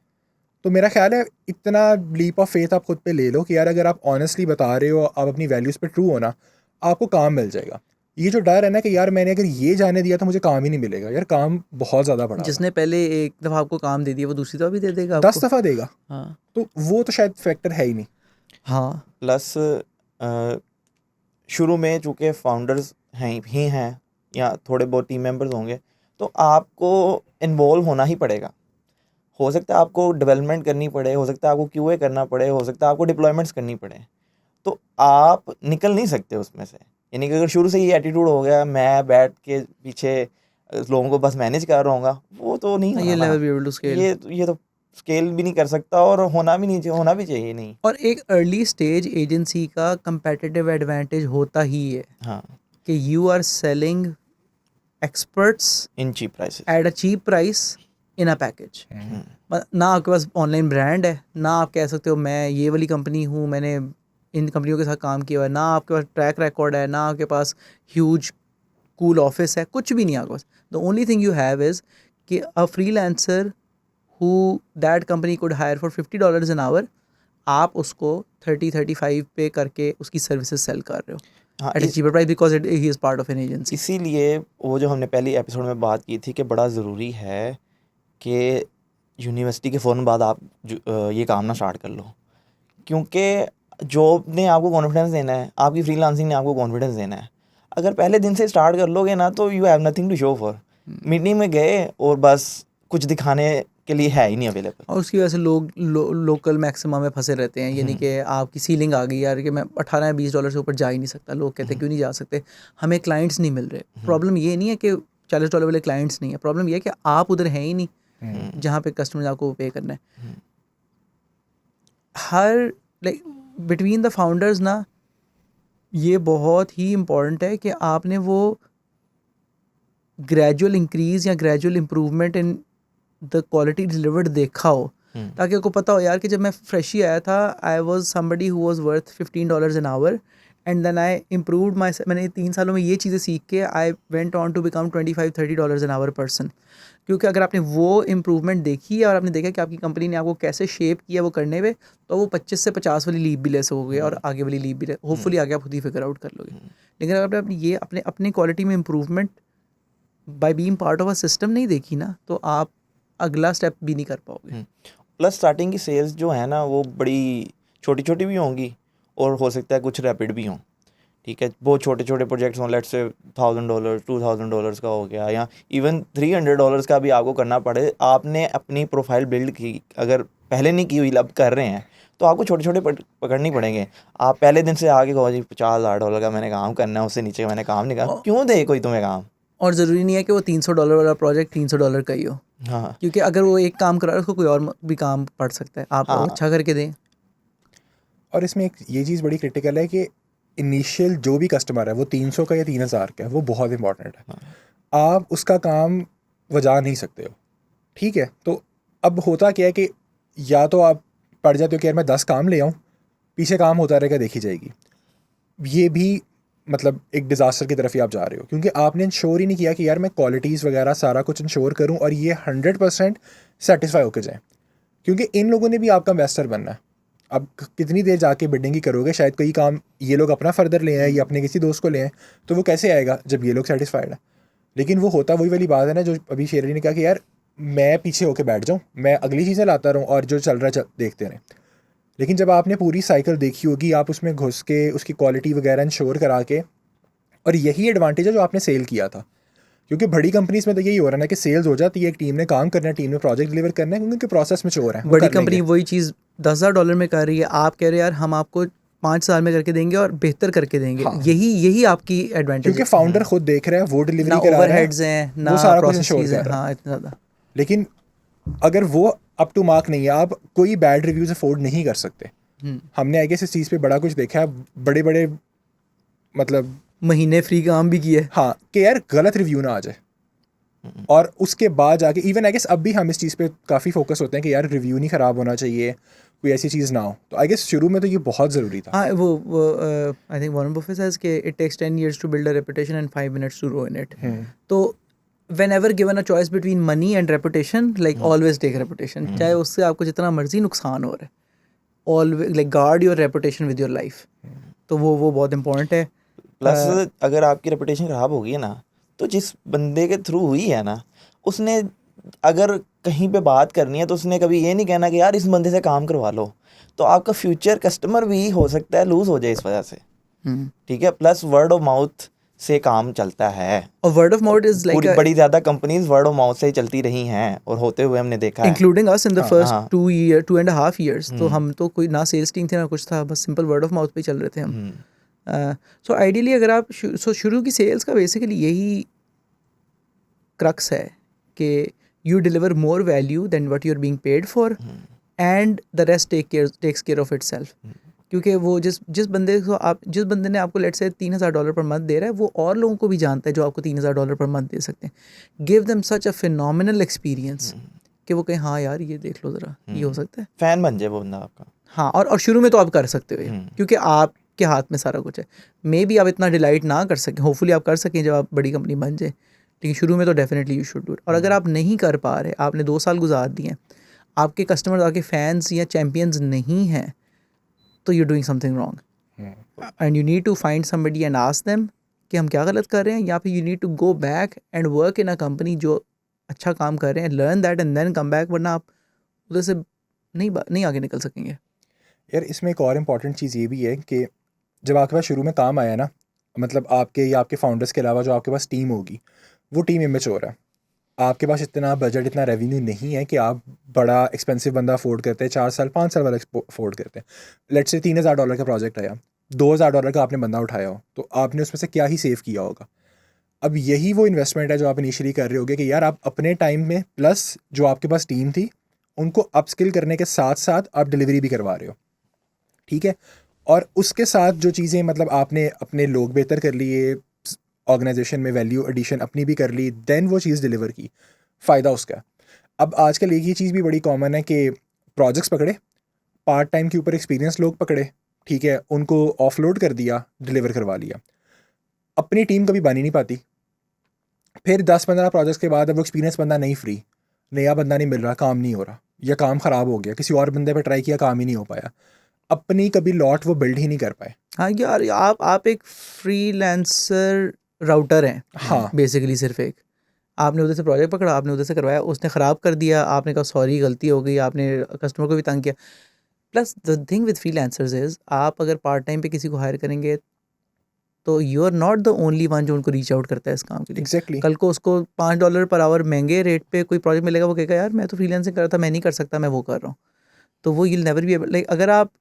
तो मेरा ख्याल है इतना लीप ऑफ फेथ आप खुद पे ले लो कि यार अगर आप ऑनेस्टली बता रहे हो, आप अपनी वैल्यूज़ पे ट्रू हो ना, आपको काम मिल जाएगा। ये जो डर है ना कि यार मैंने अगर ये जाने दिया तो मुझे काम ही नहीं मिलेगा, यार काम बहुत ज़्यादा बड़ा जिसने पहले एक दफ़ा आपको काम दे दिया वो दूसरी दफ़ा भी दे देगा 10 आपको। दफ़ा देगा, हाँ, तो वो तो शायद फैक्टर है ही नहीं। हाँ, प्लस शुरू में चूँकि फाउंडर्स ही हैं या थोड़े बहुत टीम मेंबर्स होंगे, तो आपको इन्वॉल्व होना ही पड़ेगा। हो सकता है आपको डेवलपमेंट करनी पड़े, हो सकता है आपको क्यूए करना पड़े, हो सकता है आपको डिप्लॉयमेंट्स करनी पड़े, तो आप निकल नहीं सकते उसमें से। यानी कि अगर शुरू से ये एटीट्यूड हो गया मैं बैठ के पीछे लोगों को बस मैनेज कर रहा हूँगा, वो तो नहीं ये होना लेवल ना। Be able to scale. ये तो स्केल भी नहीं कर सकता और होना भी नहीं होना भी चाहिए नहीं। और एक अर्ली स्टेज एजेंसी का कंपेटिटिव एडवांटेज होता ही है हाँ, कि you are selling experts in cheap prices. At a cheap price in a package. ना आपके पास ऑनलाइन ब्रांड है, ना आप कह सकते हो मैं ये वाली कंपनी हूँ, मैंने इन कंपनियों के साथ काम किया हुआ है, ना आपके पास ट्रैक रिकॉर्ड है, ना आपके पास ह्यूज कूल ऑफिस है, कुछ भी नहीं है आपके पास। The only thing you have is कि a freelancer who that company could hire for $50 an hour, आप उसको 30-35 पे करके उसकी सर्विसेज सेल कर रहे हो हाँ, at a cheaper price because he is part of an agency. इसीलिए वो जो हमने पहली एपिसोड में बात की थी कि बड़ा ज़रूरी है कि यूनिवर्सिटी के फ़ौरन बाद आप ये काम ना स्टार्ट कर लो, क्योंकि जॉब ने आपको कॉन्फिडेंस देना है, आपकी फ्रीलांसिंग ने आपको कॉन्फिडेंस देना है। अगर पहले दिन से स्टार्ट कर लोगे ना तो you have nothing to show for. Meeting में गए और बस कुछ दिखाने के लिए है ही नहीं अवेलेबल। और उसकी वजह से लोग लोकल मैक्सिमम में फंसे रहते हैं, यानी कि आपकी सीलिंग आ गई यार कि मैं 18 या $20 से ऊपर जा ही नहीं सकता। लोग कहते हैं क्यों नहीं जा सकते, हमें क्लाइंट्स नहीं मिल रहे। प्रॉब्लम ये नहीं है कि $40 वाले क्लाइंट्स नहीं है, प्रॉब्लम ये है कि आप उधर हैं ही नहीं जहाँ पे कस्टमर आपको पे करना है। हर लाइक बिटवीन द फाउंडर्स ना, ये बहुत ही इम्पॉर्टेंट है कि आपने वो ग्रेजुअल इंक्रीज या gradual improvement in the quality delivered देखा हो, ताकि आपको पता हो यार कि जब मैं फ्रेश ही आया था I was somebody who was worth $15 an hour and then I improved my. मैंने 3 सालों में ये चीज़ें सीख के I went on to become $25-30 an hour person. क्योंकि अगर आपने वो इम्प्रूवमेंट देखी है और आपने देखा कि आपकी कंपनी ने आपको कैसे शेप किया वो करने पे, तो वो 25 से 50 वाली लीव भी ले सकोगे और आगे वाली लीव भी होपफुली आगे आप खुद ही फिगर आउट कर लोगे। लेकिन अगर आपने ये अपने क्वालिटी में improvement by being part of a system नहीं देखी ना, तो आप अगला स्टेप भी नहीं कर पाओगे। प्लस स्टार्टिंग की सेल्स जो है ना वो बड़ी छोटी छोटी भी होंगी और हो सकता है कुछ रैपिड भी हों। ठीक है, बहुत छोटे छोटे प्रोजेक्ट्स हों, लेट्स से $1000 $2000 का हो गया या इवन $300 का भी आपको करना पड़े। आपने अपनी प्रोफाइल बिल्ड की, अगर पहले नहीं की हुई अब कर रहे हैं, तो आपको छोटे छोटे पकड़नी पड़ेंगे। आप पहले दिन से आगे कहो जी $50,000 का मैंने काम करना है, उससे नीचे मैंने काम नहीं करना, क्यों दे कोई तुम्हें काम। और ज़रूरी नहीं है कि वो $300 वाला प्रोजेक्ट $300 का ही हो, हाँ क्योंकि अगर वो एक काम कर रहा है उसको कोई और भी काम पड़ सकता है, आप हाँ। अच्छा करके दें। और इसमें एक ये चीज़ बड़ी क्रिटिकल है कि इनिशियल जो भी कस्टमर है वो 300 का या 3000 का है, वो बहुत इंपॉर्टेंट है। आप उसका काम वजा नहीं सकते हो, ठीक है। तो अब होता क्या है कि या तो आप पड़ जाते हो कि यार मैं 10 काम ले आऊँ, पीछे काम होता रहेगा, देखी जाएगी। ये भी मतलब एक डिज़ास्टर की तरफ ही आप जा रहे हो, क्योंकि आपने इंश्योर ही नहीं किया कि यार मैं क्वालिटीज़ वगैरह सारा कुछ इंश्योर करूँ और ये 100% सेटिस्फाई होके जाए, क्योंकि इन लोगों ने भी आपका इन्वेस्टर बनना है। अब कितनी देर जाके बिडिंग ही करोगे, शायद कोई काम ये लोग अपना फर्दर ले आए या अपने किसी दोस्त को ले आए, तो वो कैसे आएगा जब ये लोग सेटिस्फाइड है। लेकिन वो होता वही वाली बात है ना जो अभी शेरली ने कहा कि यार मैं पीछे होके बैठ जाऊँ, मैं अगली चीज़ें लाता रहूँ और जो चल रहा है देखते रहें। लेकिन जब आपने पूरी साइकिल देखी होगी, आप उसमें घुस के उसकी क्वालिटी वगैरह इंश्योर करा के, और यही एडवांटेज है जो आपने सेल किया था। क्योंकि बड़ी कंपनीज में तो यही हो रहा है ना कि सेल्स हो जाती है, एक टीम ने काम करना है, टीम ने प्रोजेक्ट डिलीवर करना है, क्योंकि प्रोसेस में चोर है। बड़ी कंपनी वही चीज़ $10,000 में कर रही है, आप कह रहे हो यार हम आपको 5 साल में करके देंगे और बेहतर करके देंगे। हाँ। यही आपकी एडवांटेज क्योंकि है। फाउंडर खुद देख रहा है, वो डिलीवरी ना करा रहा है, ओवरहेड्स हैं, ना वो सारा कुछ प्रोसेसेस इंश्योर हैं। कर रहा है। हाँ, इतना ज़्यादा। लेकिन अगर वो अप टू मार्क नहीं है, आप कोई बैड रिव्यूज अफोर्ड नहीं कर सकते। हमने आई गेस इस चीज़ पे बड़ा कुछ देखा है, बड़े बड़े मतलब महीने फ्री काम भी किए। हाँ कि यार गलत रिव्यू ना आ जाए, और उसके बाद जाके इवन आई गेस अब भी हम इस चीज़ पे काफ़ी फोकस होते हैं कि यार रिव्यू नहीं ख़राब होना चाहिए, कोई ऐसी चीज़ ना हो। तो आई गेस शुरू में तो ये बहुत ज़रूरी था। हाँ, वो I think Warren Buffett says कि it takes 10 years to build a reputation and 5 minutes to ruin it. तो whenever given a choice between money and reputation, like always take reputation. चाहे उससे आपको जितना मर्जी नुकसान हो रहा है, always like guard your reputation with your life. तो वो बहुत important है। प्लस अगर आपकी रेपुटेशन ख़राब होगी ना, तो जिस बंदे के थ्रू हुई है ना, उसने अगर कहीं पे बात करनी है तो उसने कभी ये नहीं कहना कि यार इस बंदे से काम करवा लो। तो आपका फ्यूचर कस्टमर भी हो सकता है लूज़ हो जाए इस वजह से, ठीक है। प्लस वर्ड ऑफ माउथ से काम चलता है, और word of mouth is like पूरी बड़ी ज़्यादा कंपनीज वर्ड ऑफ माउथ से ही चलती रही हैं और होते हुए हमने देखा है, including us in the first हाँ। 2.5 years. तो हम तो कोई ना सेल्स टीम थे ना कुछ था, बस सिंपल वर्ड ऑफ माउथ पे ही चल रहे थे हम। सो आइडियली अगर आप शुरू की सेल्स का बेसिकली यही क्रक्स है कि you deliver more value than what you are being paid for, and the rest takes care of itself. क्योंकि वो जिस बंदे ने आपको लेट से $3,000 पर मंथ दे रहा है, वो और लोगों को भी जानता है जो आपको $3,000 पर मंथ दे सकते हैं। Give them such a phenomenal experience कि वो कहें हाँ यार ये देख लो ज़रा, ये हो सकता है। फ़ैन बन जाए वो बंदा आपका। हाँ, और शुरू में तो आप कर सकते हो ये, क्योंकि आपके हाथ में सारा कुछ है। मे बी आप इतना डिलाइट ना कर सकें, होपफुली आप कर सकें जब आप बड़ी कंपनी बन जाए, लेकिन शुरू में तो definitely you should do it. और अगर आप नहीं कर पा रहे, आपने 2 साल गुजार दिए हैं, आपके कस्टमर्स आपके फैंस या चैम्पियंस नहीं हैं, तो you doing something wrong, and you need to find somebody and ask them कि हम क्या गलत कर रहे हैं, या फिर you need to go back and work in a company जो अच्छा काम कर रहे हैं, learn that and then come back, वरना आप उधर से नहीं आगे निकल सकेंगे। यार इसमें एक और इम्पॉर्टेंट चीज़ ये भी है कि जब आपके पास शुरू में काम आया ना, मतलब आपके या आपके फाउंडर्स के अलावा जो आपके पास टीम होगी, वो टीम इमेच्योर है। आपके पास इतना बजट, इतना रेवेन्यू नहीं है कि आप बड़ा एक्सपेंसिव बंदा अफोर्ड करते हैं, 4 साल 5 साल वाला अफोर्ड करते हैं। लेट से $3,000 का प्रोजेक्ट आया, $2,000 का आपने बंदा उठाया हो, तो आपने उसमें से क्या ही सेव किया होगा। अब यही वो इन्वेस्टमेंट है जो आप इनिशियली कर रहे होगे कि यार आप अपने टाइम में प्लस जो आपके पास टीम थी उनको अपस्किल करने के साथ साथ आप डिलीवरी भी करवा रहे हो, ठीक है। और उसके साथ जो चीज़ें मतलब आपने अपने लोग बेहतर कर लिए, ऑर्गेनाइजेशन में वैल्यू एडिशन अपनी भी कर ली, देन वो चीज़ डिलीवर की, फ़ायदा उसका। अब आजकल एक ही चीज़ भी बड़ी कॉमन है कि प्रोजेक्ट्स पकड़े, पार्ट टाइम के ऊपर एक्सपीरियंस लोग पकड़े, ठीक है, उनको ऑफलोड कर दिया, डिलीवर करवा लिया। अपनी टीम कभी बन ही नहीं पाती। फिर 10-15 प्रोजेक्ट्स के बाद अब वो एक्सपीरियंस बंदा नहीं फ्री, नया बंदा नहीं मिल रहा, काम नहीं हो रहा, या काम ख़राब हो गया, किसी और बंदे पे ट्राई किया, काम ही नहीं हो पाया, अपनी कभी लॉट वो बिल्ड ही नहीं कर पाए। हाँ यार, आप एक फ्रीलांसर राउटर हैं। हाँ बेसिकली सिर्फ एक, आपने उधर से प्रोजेक्ट पकड़ा, आपने उधर से करवाया, उसने ख़राब कर दिया, आपने कहा सॉरी गलती हो गई, आपने कस्टमर को भी तंग किया। Plus the thing with freelancers is, आप अगर पार्ट टाइम पे किसी को हायर करेंगे तो you are not the only one जो उनको रीच आउट करता है इस काम के लिए। एग्जैक्टली। कल को उसको $5 पर आवर महंगे रेट पे कोई प्रोजेक्ट मिलेगा, वो कहेगा यार मैं तो फ्रीलांसिंग कर रहा था, मैं नहीं कर सकता, मैं वो कर रहा हूँ। तो वो you'll never be able, like अगर आप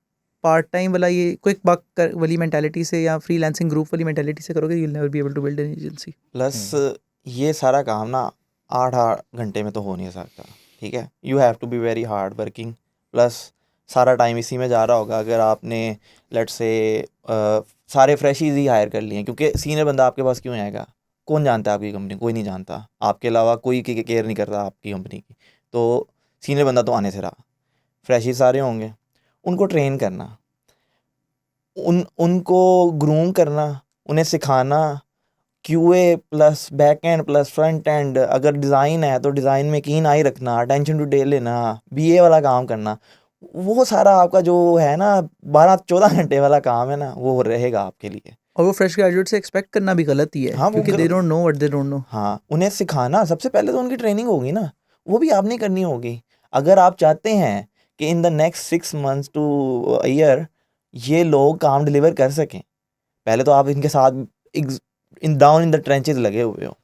पार्ट टाइम वाला ये क्विक बक वाली मेंटालिटी से या फ्रीलांसिंग ग्रुप वाली मेंटालिटी से करोगे, you'll never be able to build an agency. Plus ये सारा काम ना 8 घंटे में तो हो नहीं सकता, ठीक है। You have to be very hard working, plus सारा टाइम इसी में जा रहा होगा। अगर आपने लेट्स से सारे फ्रेशीज ही हायर कर लिए हैं, क्योंकि सीनियर बंदा आपके पास क्यों आएगा, कौन जानता है आपकी कंपनी, कोई नहीं जानता, आपके अलावा कोई केयर नहीं करता आपकी कंपनी की। तो सीनियर बंदा तो आने से रहा, फ्रेशीज सारे होंगे, उनको ट्रेन करना, उनको ग्रूम करना, उन्हें सिखाना, QA plus back and plus front end, अगर डिज़ाइन है तो डिज़ाइन में कीन आई रखना, अटेंशन टू डिटेल लेना, BA वाला काम करना, वो सारा आपका जो है ना 12-14 घंटे वाला काम है ना, वो रहेगा आपके लिए। और वो फ्रेश ग्रेजुएट से एक्सपेक्ट करना भी गलत ही है, हाँ, क्योंकि they don't know what they don't know. हाँ, उन्हें सिखाना, सबसे पहले तो उनकी ट्रेनिंग होगी ना, वो भी आपने करनी होगी। अगर आप चाहते हैं कि in the next 6 months to a year ये लोग काम डिलीवर कर सकें, पहले तो आप इनके साथ डाउन इन द ट्रेंचेस लगे हुए हो,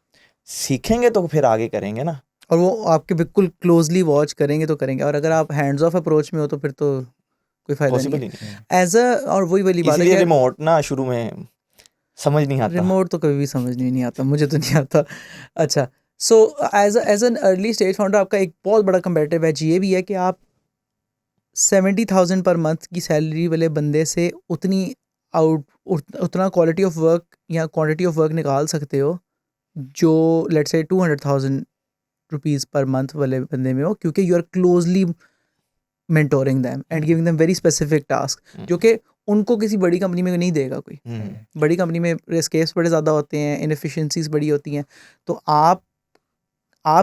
सीखेंगे तो फिर आगे करेंगे ना। और वो आपके बिल्कुल क्लोजली वॉच करेंगे तो करेंगे, और अगर आप हैंड्स ऑफ अप्रोच में हो तो फिर तो कोई फ़ायदा पॉसिबल नहीं ही नहीं है एज अ। और वही वाली बात है इसीलिए कि रिमोट ना शुरू में समझ नहीं आता। रिमोट तो कभी भी समझ नहीं आता, मुझे तो नहीं आता। अच्छा, so as an early stage founder आपका एक बहुत बड़ा कंपेटिटिव एज ये भी है कि आप 70,000 पर मंथ की सैलरी वाले बंदे से उतना क्वालिटी ऑफ वर्क या क्वांटिटी ऑफ वर्क निकाल सकते हो जो let's say 200,000 rupees per month वाले बंदे में हो, क्योंकि you are closely mentoring them and giving them very specific task जो कि उनको किसी बड़ी कंपनी में नहीं देगा कोई। बड़ी कंपनी में रिस्केस बड़े ज़्यादा होते हैं, इनएफिशिएंसीज बड़ी होती हैं, तो आप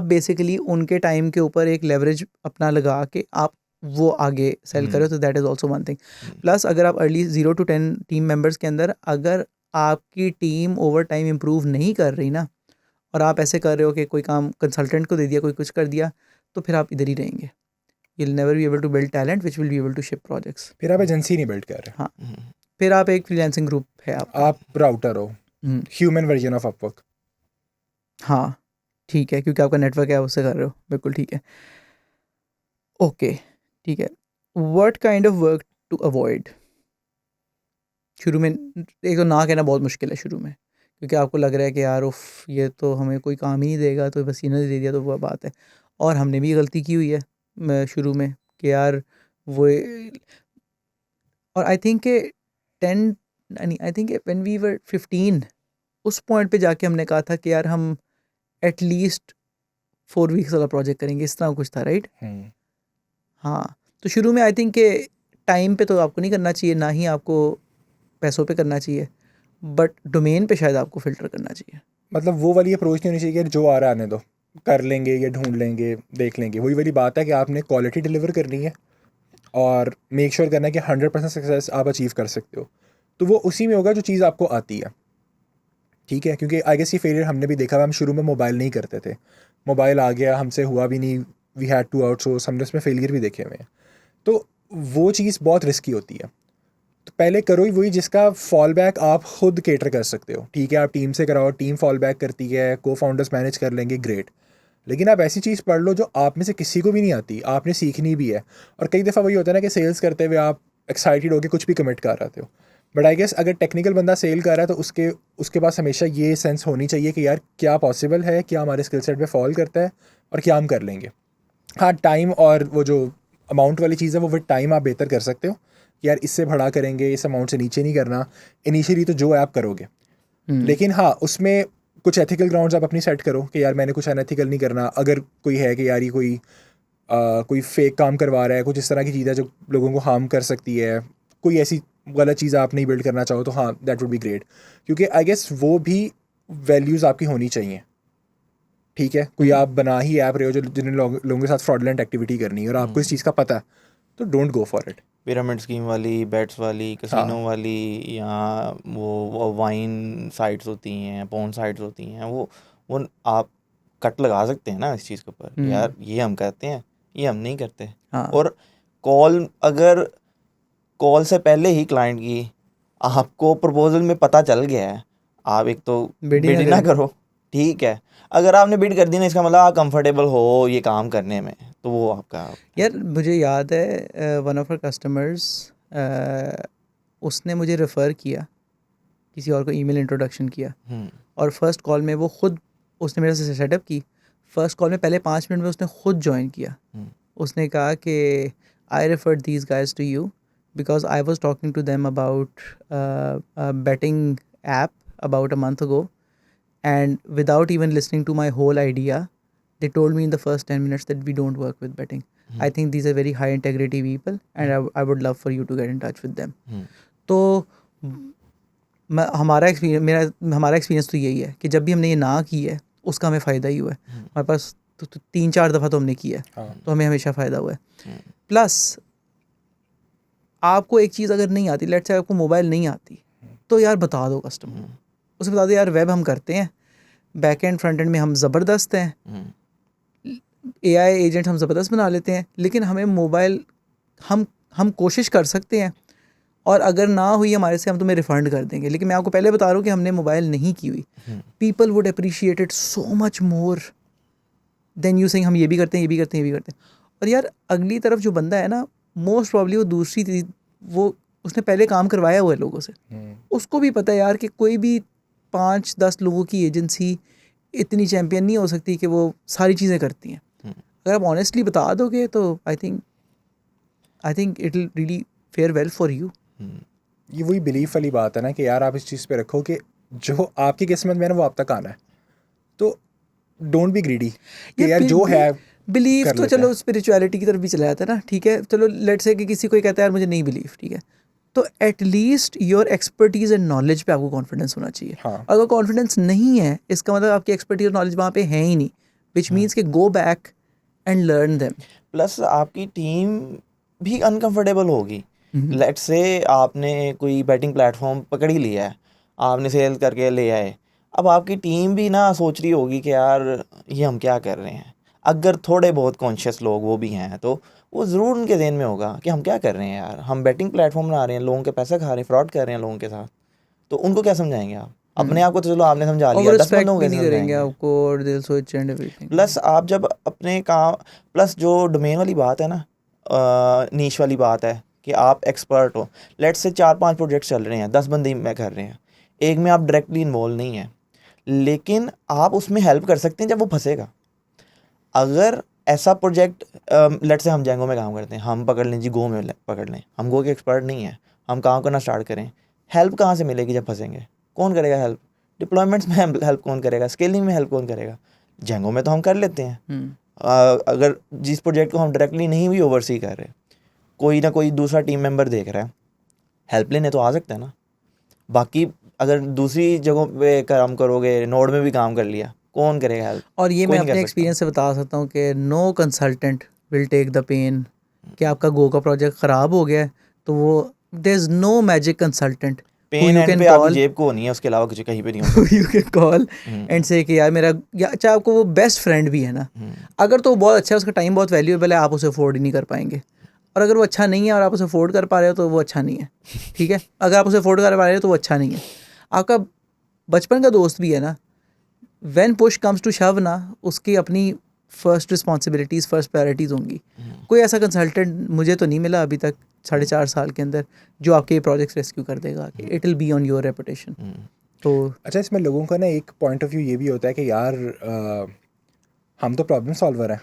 बेसिकली उनके टाइम के ऊपर एक लेवरेज अपना लगा के आप वो आगे सेल करो, तो that is also one thing. Plus अगर आप अर्ली 0 to 10 टीम मेंबर्स के अंदर अगर आपकी टीम ओवर टाइम इम्प्रूव नहीं कर रही ना, और आप ऐसे कर रहे हो कि कोई काम कंसल्टेंट को दे दिया, कोई कुछ कर दिया, तो फिर आप इधर ही रहेंगे। You'll never be able to build talent which will be able to ship projects. फिर आप एजेंसी नहीं बिल्ड कर रहे, हाँ, फिर आप एक फ्रीलांसिंग ग्रुप है आप राउटर हो, ह्यूमन वर्जन ऑफ अपवर्क। हाँ ठीक है, क्योंकि आपका नेटवर्क है उससे कर रहे हो, बिल्कुल ठीक है। ओके ठीक है, what kind of work to avoid? शुरू में एक तो ना कहना बहुत मुश्किल है शुरू में, क्योंकि आपको लग रहा है कि यार उफ ये तो हमें कोई काम ही नहीं देगा, तो बस इन्होंने दे दिया, तो वह बात है। और हमने भी गलती की हुई है शुरू में कि यार वो, और आई थिंक के 10 नहीं, I think when we were 15 उस पॉइंट पे जाके हमने कहा था कि यार हम एटलीस्ट 4 वीक्स वाला प्रोजेक्ट करेंगे, इस तरह कुछ था, राइट? हाँ, तो शुरू में आई थिंक के टाइम पे तो आपको नहीं करना चाहिए, ना ही आपको पैसों पे करना चाहिए, बट डोमेन पे शायद आपको फ़िल्टर करना चाहिए। मतलब वो वाली अप्रोच नहीं होनी चाहिए कि जो आ रहा है आने दो, कर लेंगे या ढूंढ लेंगे, देख लेंगे। वही वाली बात है कि आपने क्वालिटी डिलीवर करनी है और मेक श्योर करना है कि 100% सक्सेस आप अचीव कर सकते हो। तो वो उसी में होगा जो चीज़ आपको आती है, ठीक है? क्योंकि आई गेस ये फेलियर हमने भी देखा हुआ। हम शुरू में मोबाइल नहीं करते थे, मोबाइल आ गया, हमसे हुआ भी नहीं, वी हैड टू आउटसोर्स, हमने उसमें फेलियर भी देखे हुए हैं। तो वो चीज़ बहुत रिस्की होती है। तो पहले करो ही वही जिसका फॉल बैक आप खुद केटर कर सकते हो, ठीक है? आप टीम से कराओ, टीम फॉल बैक करती है, को फाउंडर्स मैनेज कर लेंगे, ग्रेट। लेकिन आप ऐसी चीज़ पढ़ लो जो आप में से किसी को भी नहीं आती, आपने सीखनी भी है। और कई दफ़ा वही होता है ना कि सेल्स करते हुए आप एक्साइटेड होकर कुछ भी कमिट कर रहे हो, बट आई गेस अगर टेक्निकल बंदा सेल कर रहा है तो उसके पास हमेशा ये सेंस होनी चाहिए कि यार क्या पॉसिबल है, क्या हमारे स्किल सेट पे फॉल करता है और क्या हम कर लेंगे। हाँ, टाइम और वो जो अमाउंट वाली चीज़ है वो विद टाइम आप बेहतर कर सकते हो कि यार इससे बढ़ा करेंगे, इस अमाउंट से नीचे नहीं करना इनिशियली, तो जो ऐप करोगे। लेकिन हाँ, उसमें कुछ एथिकल ग्राउंड्स आप अपनी सेट करो कि यार मैंने कुछ अनएथिकल नहीं करना। अगर कोई है कि यार ये कोई फेक काम करवा रहा है, कुछ इस तरह की चीज़ है जो लोगों को हार्म कर सकती है, कोई ऐसी गलत चीज़ आप नहीं बिल्ड करना चाहो, तो हाँ दैट वुड बी ग्रेट। क्योंकि आई गेस वो भी वैल्यूज़ आपकी होनी चाहिए, ठीक है? कोई आप बना ही ऐप रहे हो जो जिन लोगों के साथ फ्रॉडलेंट एक्टिविटी करनी है और आपको इस चीज़ का पता है, तो don't go for it. Pyramid scheme वाली, बेट्स वाली, कसिनो वाली, या वो वाइन साइट्स होती हैं, पोर्न साइट्स होती हैं, वो आप कट लगा सकते हैं ना इस चीज़ के ऊपर, यार ये हम करते हैं, ये हम नहीं करते। और अगर कॉल से पहले ही क्लाइंट की आपको प्रपोजल में पता चल गया है, आप एक तो बिड ना करो, ठीक है? अगर आपने बिड कर दी ना, इसका मतलब आप कंफर्टेबल हो ये काम करने में, तो वो आपका। यार मुझे याद है वन ऑफ आवर कस्टमर्स, उसने मुझे रेफ़र किया, किसी और को ईमेल इंट्रोडक्शन किया, और फर्स्ट कॉल में वो खुद उसने मेरे से सेटअप की। फर्स्ट कॉल में पहले 5 मिनट में उसने खुद ज्वाइन किया। उसने कहा कि I referred these guys to you because I was talking to them about betting app about a month ago, and without even listening to my whole idea, they told me in the first 10 minutes that we don't work with betting. I think these are very high integrity people, and I would love for you to get in touch with them. तो हमारा experience तो यही है कि जब भी हमने ये ना की है उसका हमें फ़ायदा ही हुआ है। हमारे पास तो 3-4 दफ़ा तो हमने किया है, तो हमें हमेशा फ़ायदा हुआ है। प्लस आपको एक चीज़ अगर नहीं आती, लेट्स से आपको मोबाइल नहीं आती, तो यार बता दो कस्टमर, उसे बता दो यार वेब हम करते हैं, बैक एंड फ्रंट एंड में हम ज़बरदस्त हैं, AI एजेंट हम ज़बरदस्त बना लेते हैं, लेकिन हमें मोबाइल हम कोशिश कर सकते हैं, और अगर ना हुई हमारे से हम तुम्हें रिफ़ंड कर देंगे। लेकिन मैं आपको पहले बता रहा हूँ कि हमने मोबाइल नहीं की हुई, people would appreciate it so much more than you saying हम ये भी करते हैं, ये भी करते हैं, ये भी करते हैं। और यार अगली तरफ जो बंदा है ना, मोस्ट प्रॉब्ली वो दूसरी थी, वो उसने पहले काम करवाया हुआ है लोगों से, उसको भी पता है यार कि कोई भी 5-10 लोगों की एजेंसी इतनी चैम्पियन नहीं हो सकती कि वो सारी चीज़ें करती हैं। अगर आप ऑनेस्टली बता दोगे तो I think it will really fair well for you. ये वही बिलीफ वाली बात है ना कि यार आप इस चीज़ पे रखो कि जो आपकी किस्मत में है ना वो आप तक आना है, तो डोंट बी ग्रीडी कि यार जो है बिलीव कर तो लेते चलो स्पिरिचुअलिटी की तरफ भी चला जाता है ना, ठीक है, चलो लेट्स से कि किसी को कहता है यार मुझे नहीं बिलीव, ठीक है, तो at least your expertise and knowledge पे आपको कॉन्फिडेंस होना चाहिए। हाँ अगर कॉन्फिडेंस नहीं है इसका मतलब आपकी एक्सपर्टीज और नॉलेज वहाँ पे है ही नहीं, विच मीन्स कि गो back and learn them. Plus आपकी टीम भी अनकंफर्टेबल होगी। लेट्स से आपने कोई बैटिंग प्लेटफॉर्म पकड़ ही लिया है, आपने सेल करके ले आए, अब आपकी टीम भी ना सोच रही होगी कि यार ये हम क्या कर रहे हैं। अगर थोड़े बहुत कॉन्शियस लोग वो भी हैं तो वो ज़रूर उनके ज़हन में होगा कि हम क्या कर रहे हैं यार, हम बैटिंग प्लेटफॉर्म बना रहे हैं, लोगों के पैसा खा रहे हैं, फ्रॉड कर रहे हैं लोगों के साथ, तो उनको क्या समझाएंगे आप? अपने आप को तो चलो आपने समझा और लिया, वो 10 रिस्पेक्ट बंदों को भी कैसे नहीं करेंगे समझाएंगे? आपको और दिल स्विच एंड एवरीथिंग। प्लस आप जब अपने काम, प्लस जो डोमेन वाली बात है ना, नीश वाली बात है कि आप एक्सपर्ट हो, लेट्स से 4-5 प्रोजेक्ट चल रहे हैं, 10 बंदे में कर रहे हैं, एक में आप डायरेक्टली इन्वॉल्व नहीं है, लेकिन आप उसमें हेल्प कर सकते हैं जब वो फंसेगा। अगर ऐसा प्रोजेक्ट, लेट्स से हम जेंगो में काम करते हैं, हम पकड़ लें जी गो में पकड़ लें, हम गो के एक्सपर्ट नहीं है, हम काम करना स्टार्ट करें, हेल्प कहाँ से मिलेगी जब फंसेंगे? कौन करेगा हेल्प? डिप्लॉयमेंट्स में हेल्प कौन करेगा? स्केलिंग में हेल्प कौन करेगा? जेंगो में तो हम कर लेते हैं। अगर जिस प्रोजेक्ट को हम डायरेक्टली नहीं भी ओवरसी कर रहे, कोई ना कोई दूसरा टीम मेंबर देख रहा है, हेल्प लेने तो आ सकता है ना। बाकी अगर दूसरी जगहों पे काम करोगे, नोड में भी काम कर लिया, कौन करेगा हेल्प? और ये कोई मैं नहीं कर अपने सकता। एक्सपीरियंस से बता सकता हूँ कि no consultant will take the pain कि आपका गो का प्रोजेक्ट ख़राब हो गया है, तो वो there is no magic consultant pain and पे आपकी जेब को नहीं है, उसके अलावा कुछ कहीं पे नहीं हो सकता। यू कैन कॉल एंड से कि यार मेरा, या चाहे आपको वो बेस्ट फ्रेंड भी है ना, अगर तो वो बहुत अच्छा है, उसका टाइम बहुत वैल्यूएबल है, आप उसे अफोर्ड ही नहीं कर पाएंगे, और अगर वो अच्छा नहीं है और आप उसे अफोर्ड कर पा रहे हो तो वो अच्छा नहीं है, ठीक है, अगर आप उसे अफोर्ड कर पा रहे हो तो वो अच्छा नहीं है। आपका बचपन का दोस्त भी है ना, व्हेन पुश कम्स टू शव ना, उसकी अपनी फर्स्ट रिस्पॉन्सिबिलिटीज़, फर्स्ट प्रायोरिटीज़ होंगी। कोई ऐसा कंसल्टेंट मुझे तो नहीं मिला अभी तक 4.5 साल के अंदर जो आपके प्रोजेक्ट्स रेस्क्यू कर देगा, कि it will be on your reputation. तो अच्छा, इसमें लोगों का ना एक पॉइंट ऑफ व्यू ये भी होता है कि यार हम तो प्रॉब्लम सॉल्वर हैं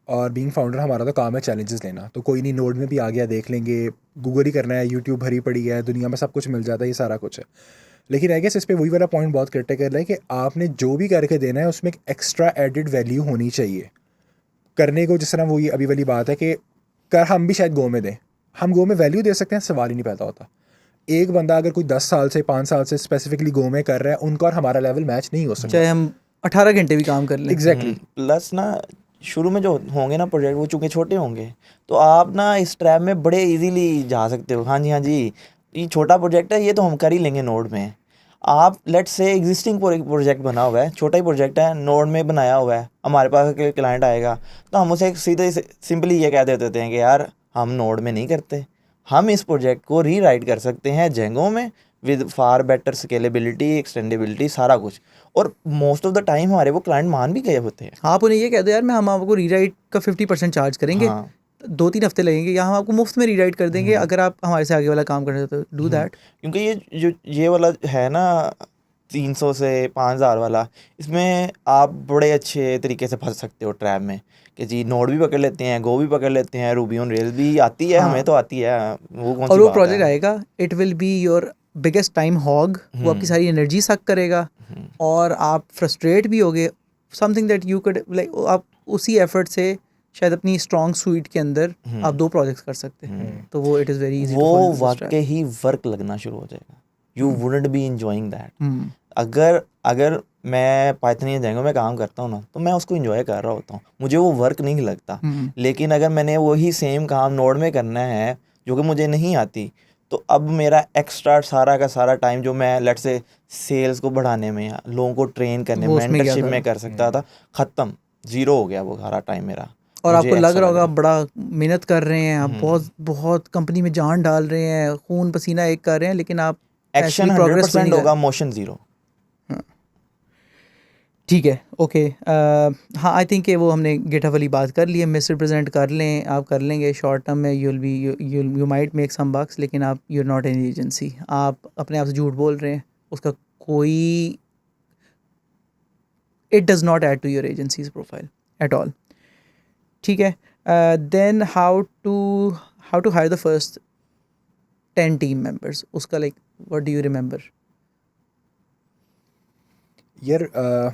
और बीइंग फाउंडर हमारा तो काम है चैलेंजेस लेना, तो कोई नहीं, नोड में भी आ गया, देख लेंगे, गूगल ही करना है, यूट्यूब भरी पड़ी है, दुनिया में सब कुछ मिल जाता है, ये सारा कुछ है। लेकिन आई गेस इस पर वही वाला पॉइंट बहुत क्रिटिकल है कि आपने जो भी करके देना है उसमें एक एक्स्ट्रा एडिड वैल्यू होनी चाहिए करने को। जिस तरह वही अभी वाली बात है कि कर हम भी शायद गो में दें, हम गो में वैल्यू दे सकते हैं, सवाल ही नहीं पैदा होता। एक बंदा अगर कोई 10 साल से 5 साल से स्पेसिफिकली गो में कर रहा है, उनका और हमारा लेवल मैच नहीं हो सकता। चाहे हम 18 घंटे भी काम कर लें। एग्जैक्टली। प्लस ना शुरू में जो होंगे ना प्रोजेक्ट, वो चूँकि छोटे होंगे, तो आप ना इस ट्रैप में बड़े इजीली जा सकते हो। हाँ जी, ये छोटा प्रोजेक्ट है, ये तो हम कर ही लेंगे नोड में। आप लेट्स से एग्जिस्टिंग प्रोजेक्ट बना हुआ है, छोटा ही प्रोजेक्ट है, नोड में बनाया हुआ है, हमारे पास क्लाइंट आएगा तो हम उसे सीधे सिंपली ये कह देते हैं कि यार हम नोड में नहीं करते, हम इस प्रोजेक्ट को रीराइट कर सकते हैं जेंगो में विद फार बेटर स्केलेबिलिटी, एक्सटेंडेबिलिटी, सारा कुछ। और मोस्ट ऑफ द टाइम हमारे वो क्लाइंट मान भी गए होते हैं। आप उन्हें ये कह दो यार मैं, हम आपको रीराइट का 50% चार्ज करेंगे, हाँ 2-3 हफ्ते लगेंगे, या हम आपको मुफ्त में रीराइट कर देंगे अगर आप हमारे से आगे वाला काम करना चाहते हो, डू दैट। क्योंकि ये वाला है ना 300 से 5000 वाला, इसमें आप बड़े अच्छे तरीके से फंस सकते हो ट्रैप में कि जी नोड भी पकड़ लेते हैं, गो भी पकड़ लेते हैं, रूबी ऑन रेल्स भी आती है, हमें तो आती है, वो कौन सी और वो बात प्रोजेक्ट है। आएगा, it will be your biggest time hog, वो आपकी सारी एनर्जी सक करेगा और आप फ्रस्ट्रेट भी होगे, something that you could like, आप उसी एफर्ट से शायद अपनी स्ट्रॉन्ग सूट के अंदर आप 2 प्रोजेक्ट्स कर सकते हैं, तो वो it is very easy to वो फॉल इनटू दिस वाकई ही वर्क लगना शुरू हो जाएगा, you wouldn't be enjoying that. अगर मैं पाइथन या जेंगो में काम करता हूँ ना, तो मैं उसको इन्जॉय कर रहा होता हूँ, मुझे वो वर्क नहीं लगता। लेकिन अगर मैंने वही सेम काम नोड में करना है जो कि मुझे नहीं आती, तो अब मेरा एक्स्ट्रा सारा का सारा टाइम जो मैं लेट्स से सेल्स को बढ़ाने में या लोगों को ट्रेन करने में, वो उसमें गया मेंटरशिप था। में कर सकता था, ख़त्म, ज़ीरो हो गया वो सारा टाइम मेरा। और मुझे आपको लग ऐसा रहा होगा है। आप बड़ा मेहनत कर रहे हैं, आप बहुत बहुत कंपनी में जान डाल रहे हैं, खून पसीना एक कर रहे हैं, लेकिन आप एक्शन एक्चुअली प्रोग्रेस 100% होगा, मोशन ज़ीरो। ठीक है, ओके। हाँ, आई थिंक कि वो हमने गिटहब वाली बात कर ली है। मिस रिप्रेजेंट कर लें, आप कर लेंगे शॉर्ट टर्म में, you might make some bucks, लेकिन आप you are not an agency, आप अपने आप से झूठ बोल रहे हैं, उसका कोई, it does not add to your agency's profile at all. ठीक है, then how to hire the first 10 team members, उसका like what do you remember? यार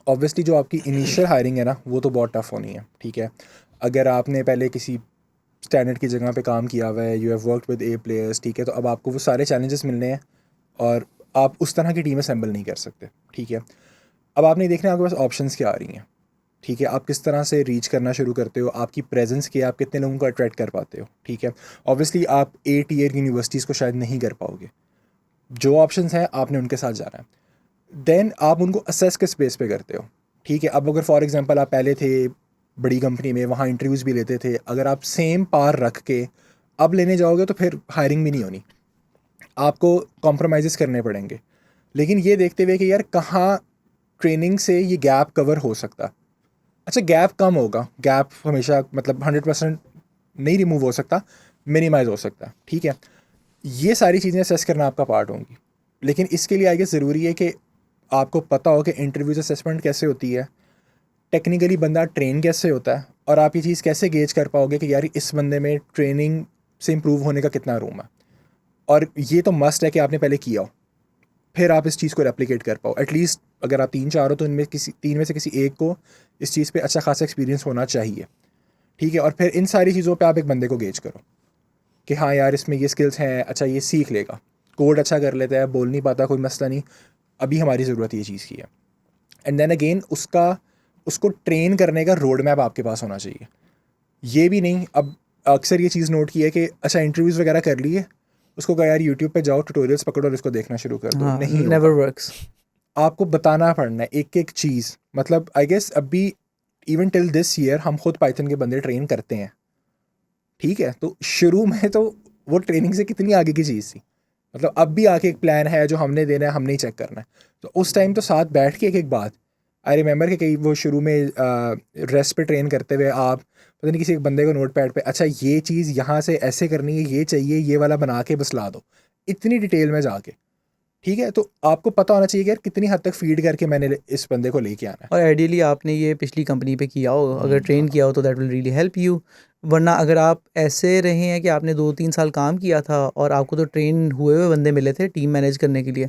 ऑब्वियसली जो आपकी इनिशियल हायरिंग है ना, वो तो बहुत टफ होनी है, ठीक है। अगर आपने पहले किसी स्टैंडर्ड की जगह पे काम किया हुआ है, you have worked with A players, ठीक है, तो अब आपको वो सारे चैलेंजेस मिलने हैं और आप उस तरह की टीम असेंबल नहीं कर सकते, ठीक है। अब आपने देखना है आपके पास ऑप्शंस क्या आ रही हैं, ठीक है। आप किस तरह से रीच करना शुरू करते हो, आपकी प्रेजेंस क्या, आप कितने लोगों को अट्रैक्ट कर पाते हो, ठीक है। ऑब्वियसली आप ए टीयर यूनिवर्सिटीज़ को शायद नहीं कर पाओगे, जो ऑप्शंस हैं आपने उनके साथ जाना है। देन आप उनको असेस किस बेस पे करते हो, ठीक है। अब अगर फॉर एग्जांपल आप पहले थे बड़ी कंपनी में, वहाँ इंटरव्यूज़ भी लेते थे, अगर आप सेम पार रख के अब लेने जाओगे तो फिर हायरिंग भी नहीं होनी, आपको कॉम्प्रोमाइज़ करने पड़ेंगे। लेकिन ये देखते हुए कि यार कहाँ ट्रेनिंग से ये गैप कवर हो सकता, अच्छा गैप कम होगा, गैप हमेशा मतलब 100% नहीं रिमूव हो सकता, मिनिमाइज हो सकता, ठीक है। ये सारी चीज़ें असेस करना आपका पार्ट होंगी, लेकिन इसके लिए आगे ज़रूरी है कि आपको पता हो कि इंटरव्यूज असेसमेंट कैसे होती है, टेक्निकली बंदा ट्रेन कैसे होता है, और आप ये चीज़ कैसे गेज कर पाओगे कि यार इस बंदे में ट्रेनिंग से इम्प्रूव होने का कितना रूम है। और ये तो मस्ट है कि आपने पहले किया हो, फिर आप इस चीज़ को रेप्लिकेट कर पाओ। एटलीस्ट अगर आप 3-4 हो तो इनमें किसी 3 में से किसी एक को इस चीज़ पे अच्छा खासा एक्सपीरियंस होना चाहिए, ठीक है। और फिर इन सारी चीज़ों पे आप एक बंदे को गेज करो कि हाँ यार इसमें ये स्किल्स हैं, अच्छा ये सीख लेगा, कोड अच्छा कर लेता है, बोल नहीं पाता, कोई मसला नहीं, अभी हमारी ज़रूरत ये चीज़ की है। एंड देन अगेन उसको ट्रेन करने का रोड मैप आपके पास होना चाहिए। ये भी नहीं, अब अक्सर ये चीज़ नोट की है कि अच्छा इंटरव्यूज़ वगैरह कर लिए, उसको कहा यार यूट्यूब पे जाओ, ट्यूटोरियल्स पकड़ो और इसको देखना शुरू कर दो, हाँ, नहीं नेवर होगा। वर्क्स। आपको बताना पड़ना है एक एक चीज़, मतलब आई गेस अभी इवन टिल दिस ईयर हम खुद पाइथन के बंदे ट्रेन करते हैं, ठीक है। तो शुरू में तो वो ट्रेनिंग से कितनी आगे की चीज़ थी, मतलब अब भी आके एक प्लान है जो हमने देना है, हमने ही चेक करना है। तो उस टाइम तो साथ बैठ के एक एक बात, आई रिमेंबर कि कई वो शुरू में रेस्ट पे ट्रेन करते हुए आप पता नहीं किसी एक बंदे को नोट पैड पे अच्छा ये चीज़ यहाँ से ऐसे करनी है, ये चाहिए, ये वाला बना के बस ला दो, इतनी डिटेल में जाके, ठीक है। तो आपको पता होना चाहिए कि यार कितनी हद तक फीड करके मैंने इस बंदे को लेके आना है। और आइडियली आपने ये पिछली कंपनी पे किया हो, अगर ट्रेन किया हो तो that will really help you. वरना अगर आप ऐसे रहे हैं कि आपने 2-3 साल काम किया था और आपको तो ट्रेन हुए हुए बंदे मिले थे टीम मैनेज करने के लिए,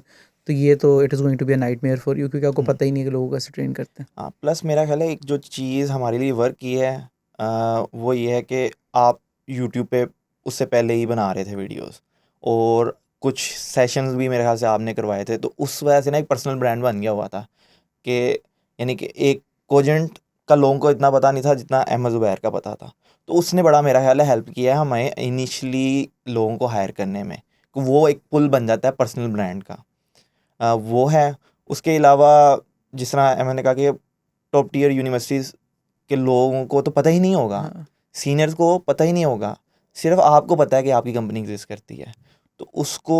तो ये तो it is going to be a nightmare for you, क्योंकि आपको पता ही नहीं है कि लोगों को कैसे ट्रेन करते हैं। हाँ, प्लस मेरा ख्याल है एक जो चीज़ हमारे लिए वर्क की है वो ये है कि आप यूट्यूब पे उससे पहले ही बना रहे थे वीडियोस, और कुछ सेशंस भी मेरे ख्याल से आपने करवाए थे, तो उस वजह से ना एक पर्सनल ब्रांड बन गया हुआ था कि यानी कि एक कोजेंट का लोगों को इतना पता नहीं था जितना अहमद ज़ुबैर का पता था। तो उसने बड़ा मेरा ख्याल है हेल्प किया है हमें इनिशियली लोगों को हायर करने में, कि वो एक पुल बन जाता है पर्सनल ब्रांड का। वो है। उसके अलावा जिस तरह मैंने कहा कि टॉप टियर यूनिवर्सिटीज़ के लोगों को तो पता ही नहीं होगा, हाँ, सीनियर्स को पता ही नहीं होगा, सिर्फ आपको पता है कि आपकी कंपनी एग्जिस्ट करती है। तो उसको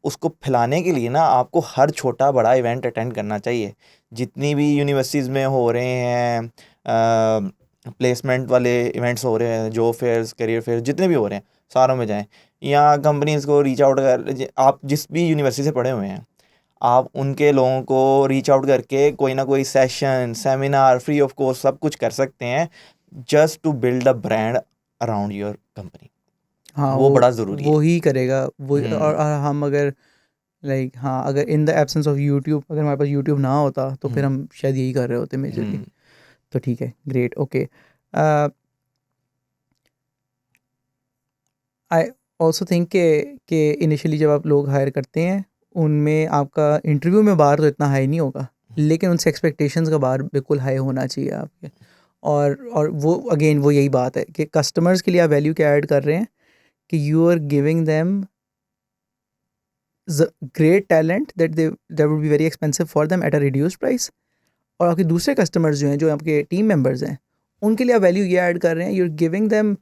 उसको फैलाने के लिए ना आपको हर छोटा बड़ा इवेंट अटेंड करना चाहिए, जितनी भी यूनिवर्सिटीज़ में हो रहे हैं, प्लेसमेंट वाले इवेंट्स हो रहे हैं, जॉब फेयर्स, करियर फेयर जितने भी हो रहे हैं, सारों में जाएं, या कंपनीज़ को रीच आउट कर, आप जिस भी यूनिवर्सिटी से पढ़े हुए हैं आप उनके लोगों को रीच आउट करके कोई ना कोई session, seminar free of cost सब कुछ कर सकते हैं, just to build a brand around your company. हाँ, वो बड़ा ज़रूरी वो है। ही करेगा वो। और हम्म। हम अगर लाइक, हाँ, अगर in the absence of YouTube, अगर हमारे पास यूट्यूब ना होता तो फिर हम्म। हम शायद यही कर रहे होते मेजरली। हम्म। तो ठीक है, great, okay. I also think कि इनिशियली जब आप लोग हायर करते हैं, उनमें आपका इंटरव्यू में बार तो इतना हाई नहीं होगा, लेकिन उनसे एक्सपेक्टेशंस का बार बिल्कुल हाई होना चाहिए आपके। और वो अगेन वो यही बात है कि कस्टमर्स के लिए आप वैल्यू क्या ऐड कर रहे हैं, कि you are giving them great talent that would be very expensive for them at a reduced price. और आपके दूसरे कस्टमर्स जो हैं, जो आपके टीम मेंबर्स हैं, उनके लिए आप वैल्यू ये ऐड कर रहे हैं, you are giving them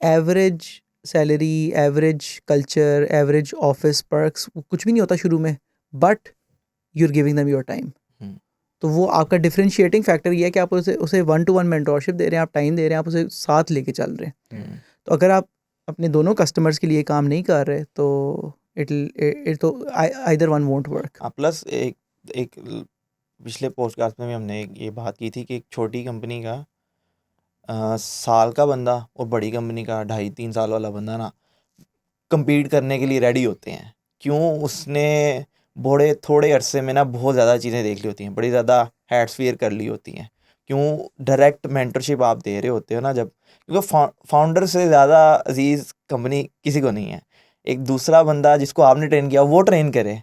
average salary, average culture, average office perks, कुछ भी नहीं होता शुरू में, but you are giving them your time. Hmm, तो वो आपका डिफरेंशिएटिंग फैक्टर ये है कि आप उसे उसे 1-to-1 मेंटोरशिप दे रहे हैं, आप टाइम दे रहे हैं, आप उसे साथ लेके चल रहे हैं. हम्म, तो अगर आप अपने दोनों कस्टमर्स के लिए काम नहीं कर रहे तो इट तो आइदर वन वोंट वर्क. हाँ प्लस पिछले पॉडकास्ट में भी हमने ये बात की थी कि एक छोटी कंपनी का साल का बंदा और बड़ी कंपनी का 2.5-3 साल वाला बंदा ना compete करने के लिए रेडी होते हैं. क्यों? उसने बड़े थोड़े अरसे में ना बहुत ज़्यादा चीज़ें देख ली होती हैं, बड़ी ज़्यादा हैट्स वेयर कर ली होती हैं. क्यों? डायरेक्ट मेंटरशिप आप दे रहे होते हो ना जब, क्योंकि फाउंडर से ज़्यादा अजीज़ कंपनी किसी को नहीं है. एक दूसरा बंदा जिसको आपने ट्रेन किया वो ट्रेन करे,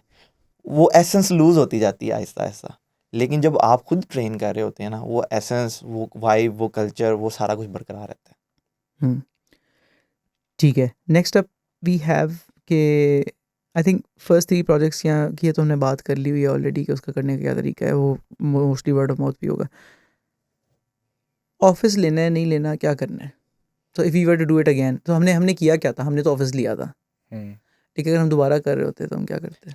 वो एसेंस लूज़ होती जाती है आहिस्ता आहिस्ता. लेकिन जब आप खुद ट्रेन कर रहे होते हैं ना, वो एसेंस, वो वाइब, वो कल्चर, वो सारा कुछ बरकरार रहता है. हम्म, ठीक है. नेक्स्ट अप वी हैव के आई थिंक फर्स्ट 3 प्रोजेक्ट्स यहाँ की तो हमने बात कर ली हुई है ऑलरेडी कि उसका करने का क्या तरीका है. वो मोस्टली वर्ड ऑफ माउथ भी होगा. ऑफिस लेना है नहीं लेना, क्या करना है? तो if you were to do it again, तो हमने किया क्या था? हमने तो ऑफिस लिया था, लेकिन अगर हम दोबारा कर रहे होते तो हम क्या करते?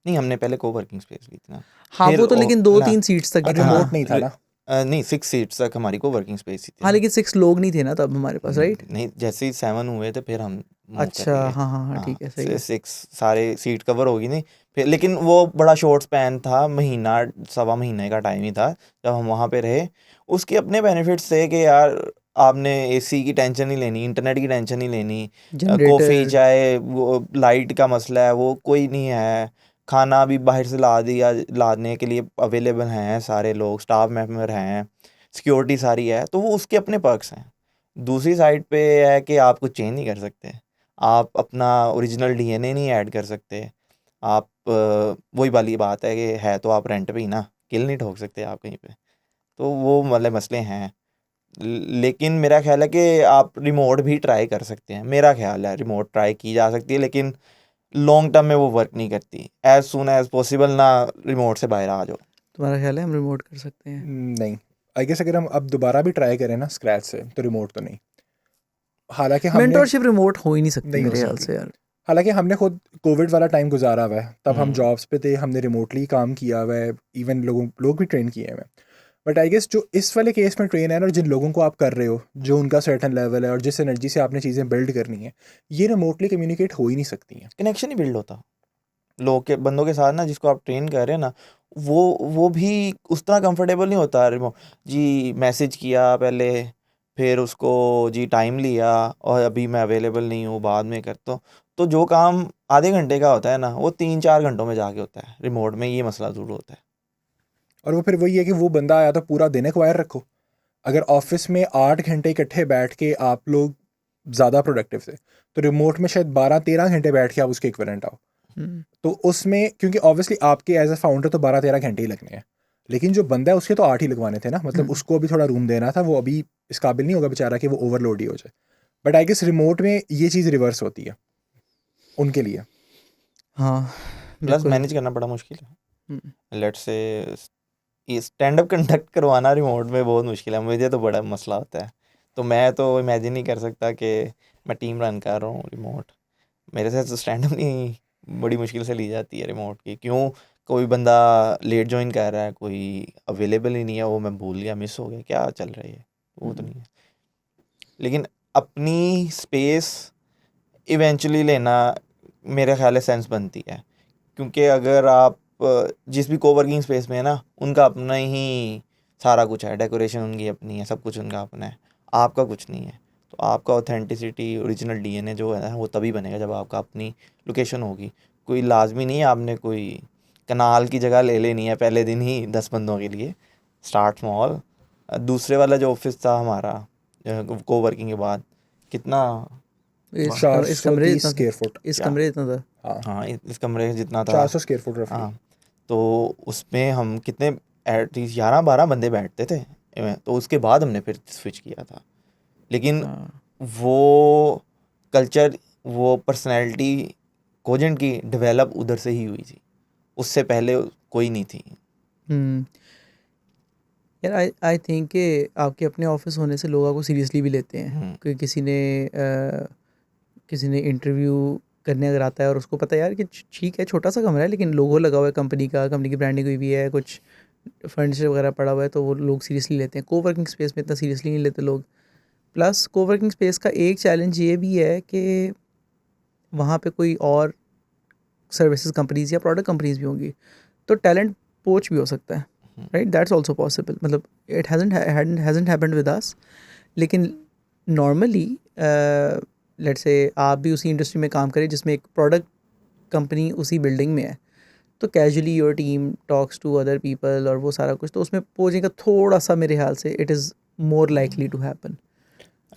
नहीं, हमने पहले कोवर्किंग स्पेस ली थी ना. हाँ फिर वो तो लेकिन ना 2-3 सीट्स तक ही था ना. रिमोट नहीं था ना. नहीं 6 सीट्स तक हमारी कोवर्किंग स्पेस ही थी हाँ ना. लेकिन 6 लोग नहीं थे ना तब हमारे पास, राइट? नहीं, जैसे ही 7 हुए थे फिर हम move अच्छा, कर लिए. हाँ हाँ हाँ, ठीक है, सही है. 6 सारे सीट कवर होगी नहीं फिर. लेकिन वो बड़ा शॉर्ट स्पैन था, महीना सवा महीने का टाइम ही था जब हम वहाँ पे रहे. उसके अपने बेनिफिट्स थे कि यार आपने एसी की टेंशन नहीं लेनी, इंटरनेट की टेंशन नहीं लेनी, कॉफ़ी जनरेटर. चाय, वो लाइट का मसला है वो कोई नहीं है, खाना भी बाहर से लाने के लिए अवेलेबल हैं सारे लोग, स्टाफ मेंबर हैं, सिक्योरिटी सारी है. तो वो उसके अपने पर्क्स हैं. दूसरी साइड पे है कि आप कुछ चेंज नहीं कर सकते, आप अपना ओरिजिनल डीएनए नहीं ऐड कर सकते. आप वही वाली बात है कि है तो आप रेंट पे ही ना, किल नहीं ठोक सकते आप कहीं पे. तो वो मतलब मसले हैं. लेकिन मेरा ख्याल है कि आप रिमोट भी ट्राई कर सकते हैं. मेरा ख्याल है रिमोट ट्राई की जा सकती है, लेकिन लॉन्ग टर्म में वो वर्क नहीं करती. एज सुन एज पॉसिबल ना रिमोट से बाहर आ जाओ. तुम्हारा ख्याल है हम रिमोट कर सकते हैं? नहीं, आई गेस अगर हम अब दोबारा भी ट्राई करें ना स्क्रैच से तो रिमोट तो नहीं. हालांकि हमने मेंटोरशिप रिमोट हो ही नहीं सकती नहीं हो मेरे ख्याल सकती. से यार. हालांकि हमने खुद कोविड वाला टाइम गुजारा हुआ है, तब हम हम्म. जॉब्स पे थे, हमने रिमोटली काम किया हुआ है, इवन लोग भी ट्रेन किए हुए हैं. बट आई गेस जो इस वाले केस में ट्रेन है ना, और जिन लोगों को आप कर रहे हो, जो उनका सर्टन लेवल है और जिस एनर्जी से आपने चीज़ें बिल्ड करनी है, ये रिमोटली कम्युनिकेट हो ही नहीं सकती हैं. कनेक्शन ही बिल्ड होता लोग के बंदों के साथ ना, जिसको आप ट्रेन कर रहे हैं ना, वो भी उस तरह कंफर्टेबल नहीं होता. रिमोट जी मैसेज किया पहले, फिर उसको जी टाइम लिया और अभी मैं अवेलेबल नहीं हूँ, बाद में करता हूँ. तो जो काम आधे घंटे का होता है ना, वो 3-4 घंटों में जाके होता है रिमोट में. ये मसला ज़रूर होता है. और वो फिर वही है कि वो बंदा आया तो पूरा दिन एक्वायर रखो. अगर ऑफिस में 8 घंटे इकट्ठे बैठ के आप लोग ज़्यादा प्रोडक्टिव थे, तो रिमोट में शायद 12-13 घंटे बैठ के आप उसके इक्विवेलेंट आओ. हम्म, तो उसमें क्योंकि ऑब्वियसली आपके एज अ फाउंडर तो 12-13 घंटे ही लगने हैं, लेकिन जो बंदा है उसके तो 8 ही लगवाने थे ना. मतलब हम्म, उसको अभी थोड़ा रूम देना था, वो अभी इस काबिल नहीं होगा बेचारा कि वो ओवरलोड ही हो जाए. बट आई गेस रिमोट में ये चीज़ रिवर्स होती है उनके लिए. हाँ प्लस बिल्कुल. मैनेज करना बड़ा मुश्किल है. हम्म, लेट्स से ये स्टैंड अप कंडक्ट करवाना रिमोट में बहुत मुश्किल है. मुझे तो बड़ा मसला होता है. तो मैं तो इमेजिन नहीं कर सकता कि मैं टीम रन कर रहा हूँ रिमोट. मेरे से तो स्टैंड अप नहीं, बड़ी मुश्किल से ली जाती है रिमोट की. क्यों? कोई बंदा लेट ज्वाइन कर रहा है, कोई अवेलेबल ही नहीं है, वो मैं भूल गया, मिस हो गया, क्या चल रहा है ये, वो तो नहीं है. लेकिन अपनी स्पेस इवेंचुअली लेना मेरे ख्याल है सेंस बनती है. क्योंकि अगर आप जिस भी कोवर्किंग स्पेस में है ना, उनका अपना ही सारा कुछ है, डेकोरेशन उनकी अपनी है, सब कुछ उनका अपना है, आपका कुछ नहीं है. तो आपका ऑथेंटिसिटी, ओरिजिनल डीएनए जो है ना, वो तभी बनेगा जब आपका अपनी लोकेशन होगी. कोई लाजमी नहीं है आपने कोई कनाल की जगह ले लेनी है पहले दिन ही 10 बंदों के लिए. Start small. दूसरे वाला जो ऑफिस था हमारा कोवर्किंग के बाद, कितना, इस कमरे 430 जितना था. Square foot. इस क्या, कमरे जितना था. हाँ, हाँ इस कमरे जितना था. 400 स्क्वायर फुट रफली. हाँ. तो उसमें हम कितने, एटलीस्ट 11-12 बंदे बैठते थे. तो उसके बाद हमने फिर स्विच किया था. लेकिन हाँ. वो कल्चर, वो पर्सनैलिटी कोजेंट की डेवलप उधर से ही हुई थी. उससे पहले कोई नहीं थी. हम्म, यार आई थिंक कि आपके अपने ऑफिस होने से लोग आपको सीरियसली भी लेते हैं. हम्म. कि किसी ने इंटरव्यू करने अगर आता है और उसको पता है यार कि ठीक है छोटा सा कमरा है लेकिन लोगो लगा हुआ है कंपनी का, कंपनी की ब्रांडिंग हुई भी है, कुछ फर्नीचर वगैरह पड़ा हुआ है, तो वो लोग सीरियसली लेते हैं। कोवर्किंग स्पेस में इतना सीरियसली नहीं लेते लोग। प्लस कोवर्किंग स्पेस का एक चैलेंज ये भी है कि वहाँ पे कोई और सर्विसेज कंपनीज या प्रोडक्ट कंपनीज भी होंगी, तो टैलेंट पोच भी हो सकता है, राइट? That's also possible. मतलब it hasn't happened with us, लेकिन नॉर्मली लेट्स से आप भी उसी इंडस्ट्री में काम करें जिसमें एक प्रोडक्ट कंपनी उसी बिल्डिंग में है, तो casually your team talks to other people और वो सारा कुछ, तो उसमें पोचिंग का थोड़ा सा मेरे ख्याल से it is more likely to happen.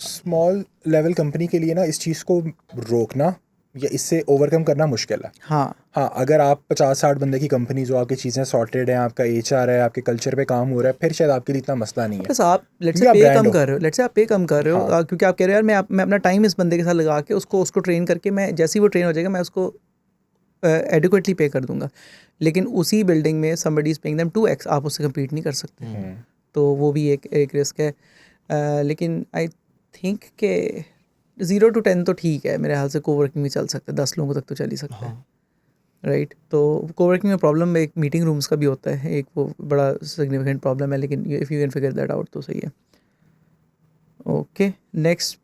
Small level company के लिए ना इस चीज़ को रोकना या इससे ओवरकम करना मुश्किल है। हाँ, हाँ, अगर आप 50-60 बंदे की कंपनी जो आपकी चीज़ें सॉर्टेड हैं, आपका HR है, आपके कल्चर पे काम हो रहा है, फिर शायद आपके लिए इतना मसला नहीं है। प्लस आप लेट्स से क्योंकि आप पे brand कम हो। कर रहे हो, लेट्स से आप पे कम कर रहे हो, हाँ। क्योंकि आप कह रहे हो यार मैं अपना टाइम इस बंदे के साथ लगा के उसको ट्रेन करके, मैं जैसे ही वो ट्रेन हो जाएगा मैं उसको एडिक्वेटली पे कर दूंगा। लेकिन उसी बिल्डिंग में somebody is paying them 2x, आप उससे कम्पीट नहीं कर सकते। तो वो भी एक रिस्क है। लेकिन आई थिंक के 0 to 10 तो ठीक है मेरे ख्याल से, कोवर्किंग में चल सकता है, 10 लोगों तक तो चल ही सकता है, राइट? तो कोवर्किंग में प्रॉब्लम एक मीटिंग रूम्स का भी होता है, एक वो बड़ा सिग्निफिकेंट प्रॉब्लम है, लेकिन if you can figure that out तो सही है। ओके, नेक्स्ट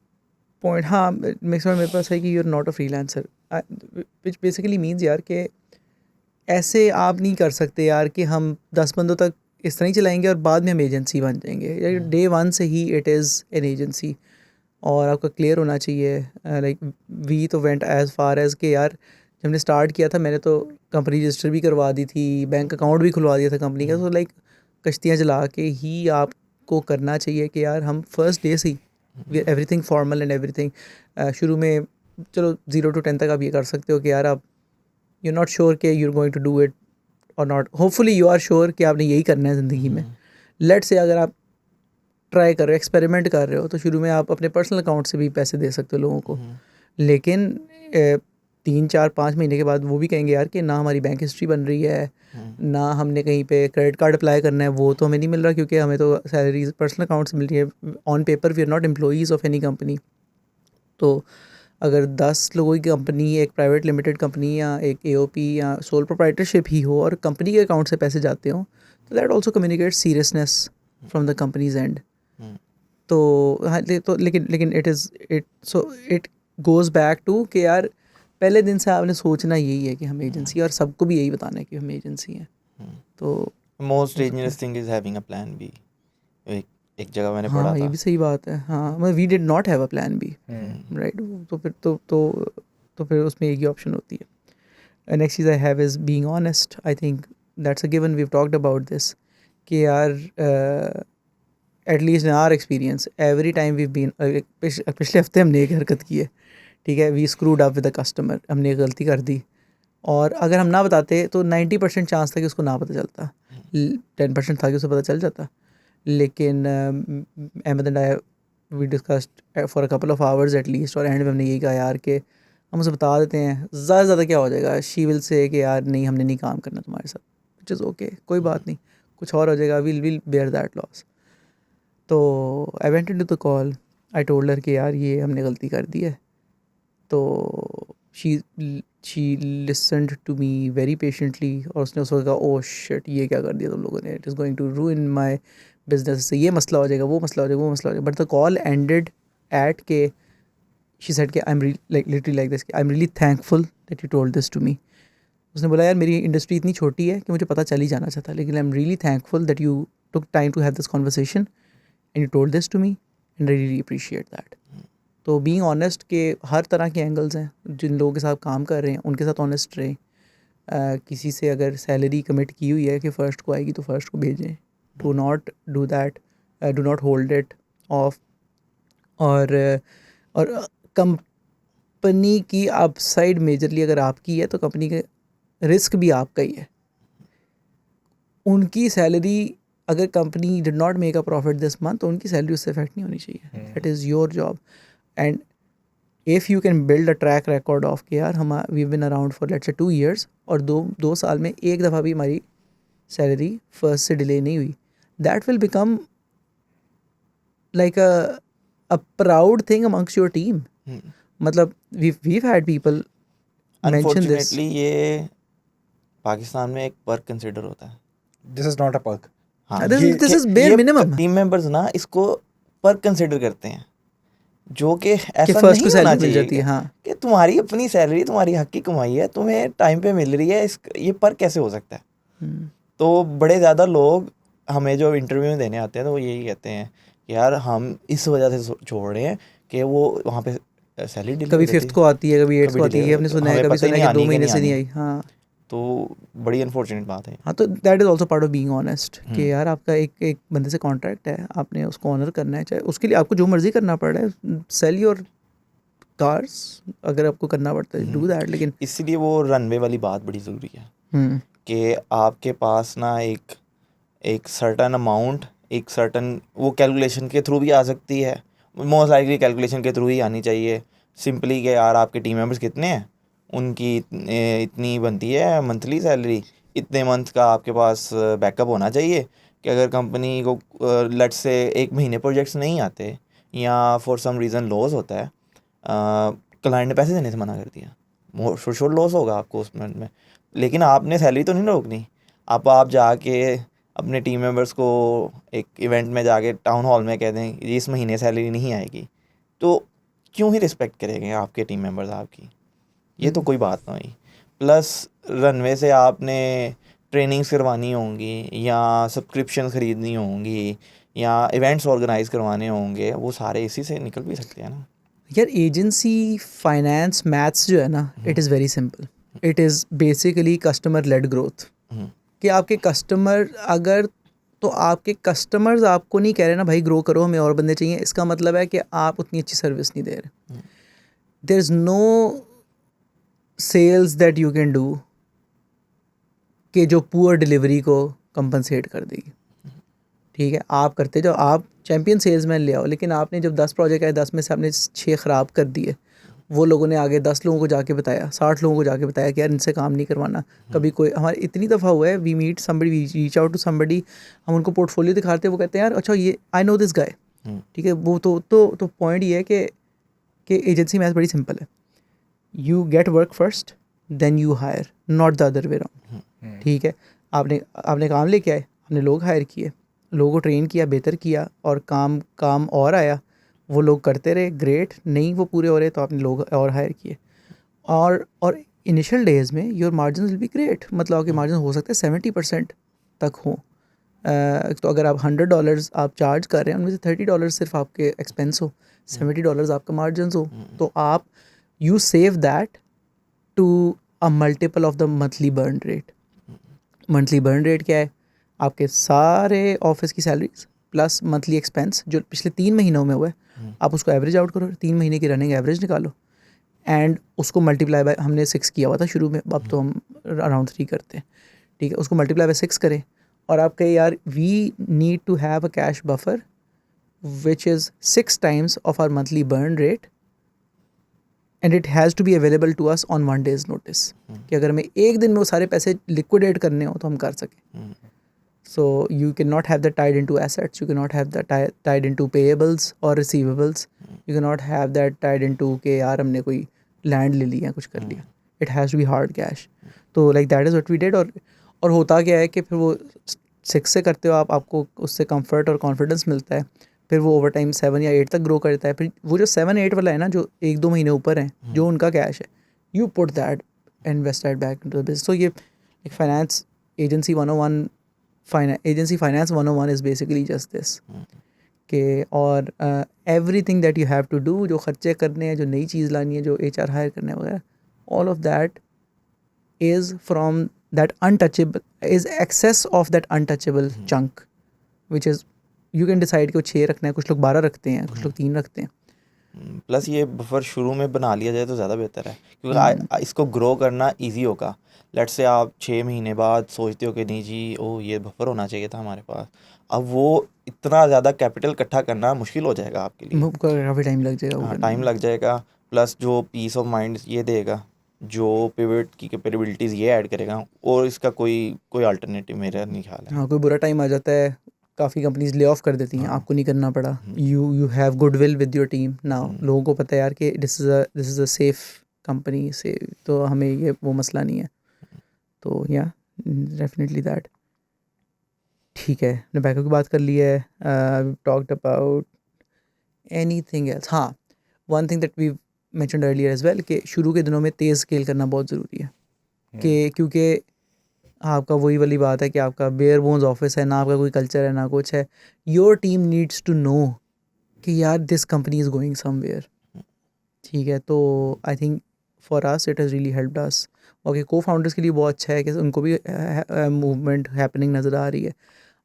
पॉइंट, हाँ मैक्सिमम मेरे पास है कि you are not a freelancer, which basically means यार कि ऐसे आप नहीं कर सकते यार कि हम 10 बंदों तक इस तरह ही चलाएंगे और बाद में हम एजेंसी बन जाएंगे। डे वन से ही इट इज़ एन एजेंसी, और आपका क्लियर होना चाहिए। लाइक वी तो वेंट एज फार एज के यार जब हमने स्टार्ट किया था मैंने तो कंपनी रजिस्टर भी करवा दी थी, बैंक अकाउंट भी खुलवा दिया था कंपनी का। तो लाइक कश्तियाँ चला के ही आपको करना चाहिए कि यार हम फर्स्ट डे से ही एवरीथिंग फॉर्मल एंड एवरीथिंग। शुरू में चलो 0 to 10 तक आप ये कर सकते हो कि यार आप यू नॉट श्योर कि you are going to do it और not, hopefully you are sure कि आपने यही करना है ज़िंदगी में। लेट से अगर आप ट्राई कर रहे हो, एक्सपेरिमेंट कर रहे हो, तो शुरू में आप अपने पर्सनल अकाउंट से भी पैसे दे सकते हो लोगों को। लेकिन 3-4-5 महीने के बाद वो भी कहेंगे यार कि ना हमारी बैंक हिस्ट्री बन रही है, ना हमने कहीं पे क्रेडिट कार्ड अप्लाई करना है, वो तो हमें नहीं मिल रहा क्योंकि हमें तो सैलरीज पर्सनल अकाउंट से मिल रही है। On paper we are not employees of any company. तो अगर 10 लोगों की कंपनी, एक प्राइवेट लिमिटेड कंपनी या एक AOP या सोल प्रोप्राइटरशिप ही हो और कंपनी के अकाउंट से पैसे जाते हों, तो that also communicate seriousness from the companies and. तो हाँ, तो लेकिन इट गोज़ बैक टू कि यार पहले दिन से आपने सोचना यही है कि हम एजेंसी, और सबको भी यही बताना है कि हम एजेंसी हैं। तो most dangerous thing is having a plan B. एक जगह मैंने पढ़ा हाँ, ये था। भी सही बात है। हाँ, मतलब we did not have a plan B, right? तो फिर तो फिर उसमें एक ही ऑप्शन होती है। नेक्स्ट चीज़ I have is being honest. I think that's a given, we have talked about this कि यार at least in our experience every time we been, पिछले हफ्ते हमने एक हरकत की है, ठीक है, we screwed up with the customer, हमने एक गलती कर दी, और अगर हम ना बताते तो 90% चांस था कि उसको ना पता चलता, 10% था कि उसे पता चल जाता। लेकिन Ahmed and I we discussed for a couple of hours at least, और एंड में हमने यही कहा यार कि हम उसे बता देते हैं, ज़्यादा से ज़्यादा क्या हो जाएगा, शी विल से कि यार नहीं हमने नहीं काम करना तुम्हारे साथ, विच इज़ ओके, कोई बात नहीं, कुछ और हो जाएगा, विल बेयर दैट लॉस। तो I went into the call, I told her कि यार ये हमने गलती कर दी है। तो she listened to me very patiently, और उसने उस वक्त कहा ओह शिट ये क्या कर दिया तुम लोगों ने, it is going to ruin my business, से ये मसला हो जाएगा, वो मसला हो जाएगा, वो मसला हो जाएगा। But the call ended at के शी सेड कि I am literally like this, I am really thankful that you told this to me. उसने बोला यार मेरी इंडस्ट्री इतनी छोटी है कि मुझे पता चल ही जाना चाहता, लेकिन I am really thankful that you took time to have this conversation and you told this to me and I really appreciate that. तो बीइंग ऑनेस्ट के हर तरह के एंगल्स हैं, जिन लोगों के साथ काम कर रहे हैं उनके साथ ऑनेस्ट रहें। किसी से अगर सैलरी कमिट की हुई है कि फ़र्स्ट को आएगी तो फ़र्स्ट को भेजें, do not do that, do not hold it of. और कंपनी की अपसाइड मेजरली अगर आपकी है तो कंपनी का रिस्क भी आपका ही है। उनकी सैलरी अगर company did not make a profit this month तो उनकी सैलरी उससे इफेक्ट नहीं होनी चाहिए, that is your job. And if you can build a track record of कि यार हम we been around for let's say 2 years और दो साल में एक दफ़ा भी हमारी सैलरी फर्स्ट से डिले नहीं हुई, that will become like a proud thing amongst your team. मतलब we've had people mention this. Unfortunately ये पाकिस्तान में एक पर्क कंसिडर होता है। This is not a perk. हाँ, This is bare minimum. Team members ना इसको पर्क कंसिडर करते हैं, जो कि कि ऐसा फर्स्ट नहीं को होना सैलरी मिल चाहिए जाती है। हाँ, कि तुम्हारी अपनी सैलरी, तुम्हारी हक की कमाई है, तुम्हें टाइम पे मिल रही है, ये पर्क कैसे हो सकता है? हम्म, तो बड़े ज़्यादा लोग हमें जो इंटरव्यू में देने आते हैं तो वो यही कहते हैं कि यार हम इस वजह से छोड़ रहे हैं कि वो वहाँ पे सैलरी डिले कभी हो जाती फिफ्थ है, को आती है, कभी एट्थ कभी को आती डिले है, हो हमने सुना है, हमें कभी पता ही सुना नहीं है कि 2 आनी कि महीने नहीं से नहीं आनी। आई। हाँ तो बड़ी अनफॉर्चुनेट बात है। हाँ, तो that is also part of being honest कि हम्म। यार आपका एक बंदे से कॉन्ट्रैक्ट है, आपने उसको ऑनर करना है, चाहे उसके लिए आपको जो मर्जी करना पड़ रहा है, सेल योर कार्स अगर आपको करना पड़ता है, डू दैट। लेकिन इसीलिए वो रनवे वाली बात बड़ी ज़रूरी है हम्म, कि आपके पास ना एक सर्टन अमाउंट, एक सर्टन वो कैलकुलेशन के थ्रू भी आ सकती है, मोस्ट लाइकली कैलकुलेशन के थ्रू ही आनी चाहिए। सिंपली कि यार आपके टीम मेंबर्स कितने हैं, उनकी इतनी बनती है मंथली सैलरी, इतने मंथ का आपके पास बैकअप होना चाहिए कि अगर कंपनी को लेट से 1 महीने प्रोजेक्ट्स नहीं आते या फॉर सम रीज़न लॉस होता है, क्लाइंट ने पैसे देने से मना कर दिया, फॉर श्योर लॉस होगा आपको उस मंथ में, लेकिन आपने सैलरी तो नहीं रोकनी। आप जाके अपने टीम मेंबर्स को एक इवेंट में जाके टाउन हॉल में कह दें ये इस महीने सैलरी नहीं आएगी, तो क्यों ही रिस्पेक्ट करेंगे आपके टीम मेंबर्स आपकी? ये तो कोई बात ना हुई। प्लस रनवे से आपने ट्रेनिंग्स करवानी होंगी या सब्सक्रिप्शन ख़रीदनी होंगी या इवेंट्स ऑर्गेनाइज करवाने होंगे, वो सारे इसी से निकल भी सकते हैं ना। यार एजेंसी फाइनेंस मैथ्स जो है ना, it is very simple. It is basically customer led growth. Hmm, कि आपके कस्टमर अगर, तो आपके कस्टमर्स आपको नहीं कह रहे ना भाई ग्रो करो, हमें और बंदे चाहिए, इसका मतलब है कि आप उतनी अच्छी सर्विस नहीं दे रहे। There is no sales that you can do कि जो पुअर डिलीवरी को कंपनसेट कर देगी। ठीक है, आप करते जाओ, आप चैम्पियन सेल्समैन ले आओ, लेकिन आपने जब 10 प्रोजेक्ट आए, 10 में से आपने 6 ख़राब कर दिए, वो लोगों ने आगे 10 लोगों को जाके बताया, 60 लोगों को जाके बताया कि यार इनसे काम नहीं करवाना। कभी कोई हमारे इतनी दफ़ा हुआ है, we meet somebody, we reach out to somebody, हम उनको पोर्टफोलियो दिखाते हैं, वो कहते हैं यार अच्छा ये आई नो दिस गाय। ठीक है, वो तो पॉइंट ये है कि एजेंसी मैथ बड़ी सिंपल है। You get work first then you hire, not the other way round. ठीक है, आपने काम लेके आए, आपने लोग हायर किए, लोगों को ट्रेन किया, बेहतर किया, और काम और आया, वो लोग करते रहे, ग्रेट। नहीं वो पूरे हो रहे तो आपने लोग और हायर किए, और इनिशियल डेज में your margin will be great. मतलब आपके मार्जिन हो सकते हैं 70% तक हों। तो अगर आप $100 आप चार्ज कर रहे हैं, उनमें से $30 सिर्फ आपके एक्सपेंस हो, $70 आपका मार्जिन हो, तो आप you save that to a multiple of the monthly burn rate. Monthly burn rate क्या है? आपके सारे ऑफिस की सैलरीज प्लस मंथली एक्सपेंस जो पिछले 3 महीनों में हुआ है, आप उसको एवरेज आउट करो, 3 महीने की रनिंग एवरेज निकालो, एंड उसको मल्टीप्लाई बाय, हमने 6 किया हुआ था शुरू में, अब तो हम अराउंड 3 करते हैं। ठीक है, उसको मल्टीप्लाई बाय 6 करें, और आप कहें यार we need to have a cash buffer which is 6 times of our monthly burn rate, and it has to be available to us on 1 day's notice, कि अगर हमें एक दिन में वो सारे पैसे लिक्विडेट करने हो तो हम कर सकें। So you cannot have that tied into assets. You cannot have that tied into payables or receivables. You cannot have that tied into कि यार हमने कोई लैंड ले लिया, कुछ कर लिया. It has to be hard cash. तो like that is what we did. और होता क्या है कि फिर वो 6 से करते हो आप, आपको उससे कंफर्ट और कॉन्फिडेंस मिलता है, फिर वो ओवर टाइम 7 या 8 तक ग्रो करता है। फिर वो जो 7-8 वाला है ना, जो 1-2 महीने ऊपर है, जो उनका कैश है, you put that invest that back into the business. So ये एक finance agency 101 agency finance 101 is basically just this कि, और everything that you have to do, जो खर्चे करने हैं, जो नई चीज़ लानी है, जो HR हायर करना है वगैरह, all of that is from that untouchable, is excess of that untouchable chunk, which is you can decide कि वो 6 रखना है, कुछ लोग 12 रखते हैं, कुछ लोग 3 रखते हैं। प्लस ये बफर शुरू में बना लिया जाए तो ज़्यादा बेहतर है, क्योंकि इसको ग्रो करना इजी होगा। लेट्स से आप 6 महीने बाद सोचते हो कि नहीं जी ओ ये बफर होना चाहिए था हमारे पास, अब वो इतना ज़्यादा कैपिटल इकट्ठा करना मुश्किल हो जाएगा आपके लिए, काफ़ी टाइम लग जाएगा। हाँ टाइम लग जाएगा। प्लस जो पीस ऑफ माइंड ये देगा, जो पिवट की कैपेबिलिटीज़ ये ऐड करेगा, और इसका कोई अल्टरनेटिव मेरा नहीं ख्याल है। हाँ, कोई बुरा टाइम आ जाता है, काफ़ी कंपनीज ले ऑफ कर देती हैं, आपको नहीं करना पड़ा, you have goodwill with your team now, लोगों को पता है यार कि this is a safe company से, तो हमें ये वो मसला नहीं है। तो या डेफिनेटली दैट। ठीक है, हमने बैकअप की बात कर ली है, टॉक्ड अबाउट एनीथिंग एल्स। हाँ, one thing that we mentioned earlier as well कि शुरू के दिनों में तेज़ स्केल करना बहुत ज़रूरी है, कि क्योंकि आपका वही वाली बात है कि आपका बेयर बोन्स ऑफिस है, ना आपका कोई कल्चर है ना कुछ है। Your team needs to know कि यार this company is going somewhere. ठीक है, तो I think for us it has really helped us. और को फाउंडर्स के लिए बहुत अच्छा है कि उनको भी मूवमेंट हैपनिंग नज़र आ रही है।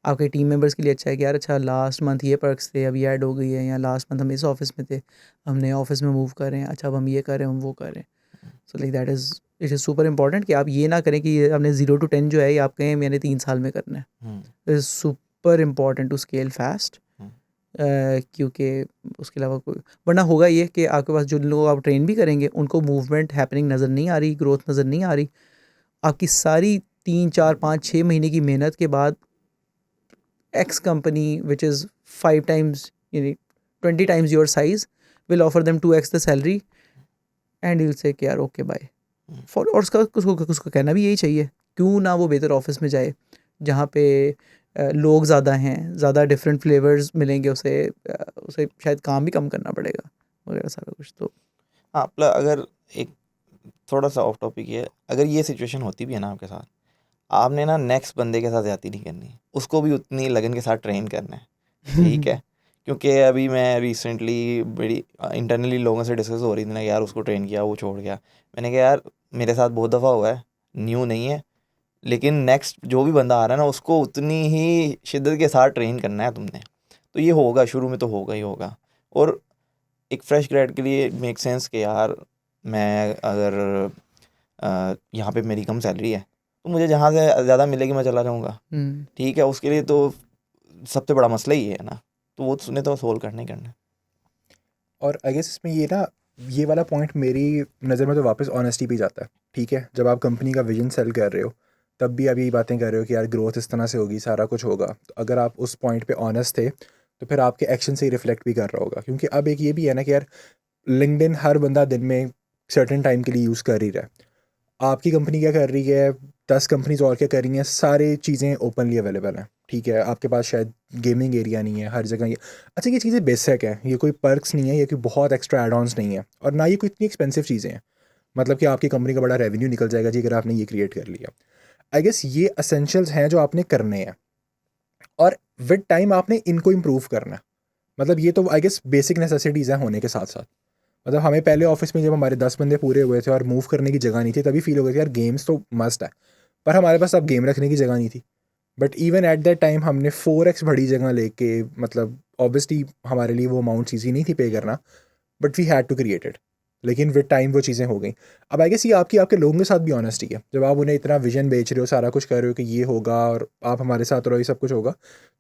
आपके टीम मेंबर्स के लिए अच्छा है कि यार अच्छा लास्ट मंथ ये पर्क्स थे, अब ये ऐड हो गई है, या लास्ट मंथ हम इस ऑफिस में थे, हम नए ऑफिस में मूव कर रहे हैं, अच्छा अब हम ये कर रहे हैं, हम वो कर रहे हैं। So like that is it is super important कि आप ये ना करें कि ये आपने 0 to 10 जो है ये आप कहें मैंने 3 साल में करना है। It is super important to scale fast, क्योंकि उसके अलावा कोई, वरना होगा ये कि आपके पास जो लोग आप ट्रेन भी करेंगे उनको मूवमेंट हैपनिंग नज़र नहीं आ रही, ग्रोथ नज़र नहीं आ रही। आपकी सारी 3 4 5 6 महीने की मेहनत के बाद X company which is 5 times, 20 times your size will offer them 2x the salary and you'll say कि यार ओके बाय फॉर। और उसको कहना भी यही चाहिए, क्यों ना वो बेहतर ऑफिस में जाए जहाँ पे लोग ज़्यादा हैं, ज़्यादा डिफरेंट फ्लेवर्स मिलेंगे उसे, उसे शायद काम भी कम करना पड़ेगा वगैरह सारा कुछ। तो हाँ, प्लस अगर एक थोड़ा सा ऑफ टॉपिक है, अगर ये सिचुएशन होती भी है ना आपके साथ, आपने ना नेक्स्ट बंदे के साथ ज़्यादती नहीं करनी, उसको भी उतनी लगन के साथ ट्रेन करना है, ठीक है। क्योंकि अभी मैं रिसेंटली बड़ी इंटरनली लोगों से डिस्कस हो रही थी ना, यार उसको ट्रेन किया वो छोड़ गया। मैंने कहा यार मेरे साथ बहुत दफ़ा हुआ है, न्यू नहीं है, लेकिन नेक्स्ट जो भी बंदा आ रहा है ना उसको उतनी ही शिद्दत के साथ ट्रेन करना है तुमने। तो ये होगा, शुरू में तो होगा ही होगा। और एक फ्रेश ग्रेड के लिए मेक सेंस कि यार मैं अगर यहाँ पे मेरी कम सैलरी है तो मुझे जहाँ से ज़्यादा मिलेगी मैं चला जाऊँगा, ठीक है। उसके लिए तो सबसे बड़ा मसला ही है ना, तो वो उसने तो सोल्व करना ही करना है। और आई गेस इसमें ये ना, ये वाला पॉइंट मेरी नज़र में तो वापस ऑनेस्टी पे जाता है, ठीक है। जब आप कंपनी का विजन सेल कर रहे हो तब भी आप यही बातें कर रहे हो कि यार ग्रोथ इस तरह से होगी, सारा कुछ होगा। तो अगर आप उस पॉइंट पे ऑनेस्ट थे तो फिर आपके एक्शन से ही रिफ्लेक्ट भी कर रहा होगा। क्योंकि अब एक ये भी है ना कि यार लिंक्डइन हर बंदा दिन में सर्टेन टाइम के लिए यूज़ कर ही रहा है। आपकी कंपनी क्या कर रही है, 10 कंपनीज और क्या कर रही हैं, सारी चीज़ें ओपनली अवेलेबल हैं, ठीक है। आपके पास शायद गेमिंग एरिया नहीं है हर जगह ये। अच्छा, ये चीज़ें बेसिक हैं, ये कोई पर्क्स नहीं है, ये कोई बहुत एक्स्ट्रा एड ऑन्स नहीं है, और ना ये कोई इतनी एक्सपेंसिव चीज़ें हैं। मतलब कि आपकी कंपनी का बड़ा रेवेन्यू निकल जाएगा जी अगर आपने ये क्रिएट कर लिया। आई गेस ये असेंशियल्स हैं जो आपने करने हैं, और विद टाइम आपने इनको इम्प्रूव करना है। मतलब ये तो आई गेस बेसिक नेसेसिटीज़ हैं होने के साथ साथ। मतलब हमें पहले ऑफिस में जब हमारे 10 बंदे पूरे हुए थे और मूव करने की जगह नहीं थी, तभी फील हो गया था यार गेम्स तो मस्ट है, पर हमारे पास अब गेम रखने की जगह नहीं थी। But even at that time हमने 4x बड़ी जगह लेके, मतलब ऑब्वियसली हमारे लिए वो अमाउंट ईजी नहीं थी पे करना, but we had to create it. लेकिन विद टाइम वो चीज़ें हो गई। अब आई गेस ये आपकी आपके लोगों के साथ भी ऑनेस्टी है। जब आप उन्हें इतना विजन बेच रहे हो, सारा कुछ कर रहे हो कि ये होगा और आप हमारे साथ रहो, ये सब कुछ होगा,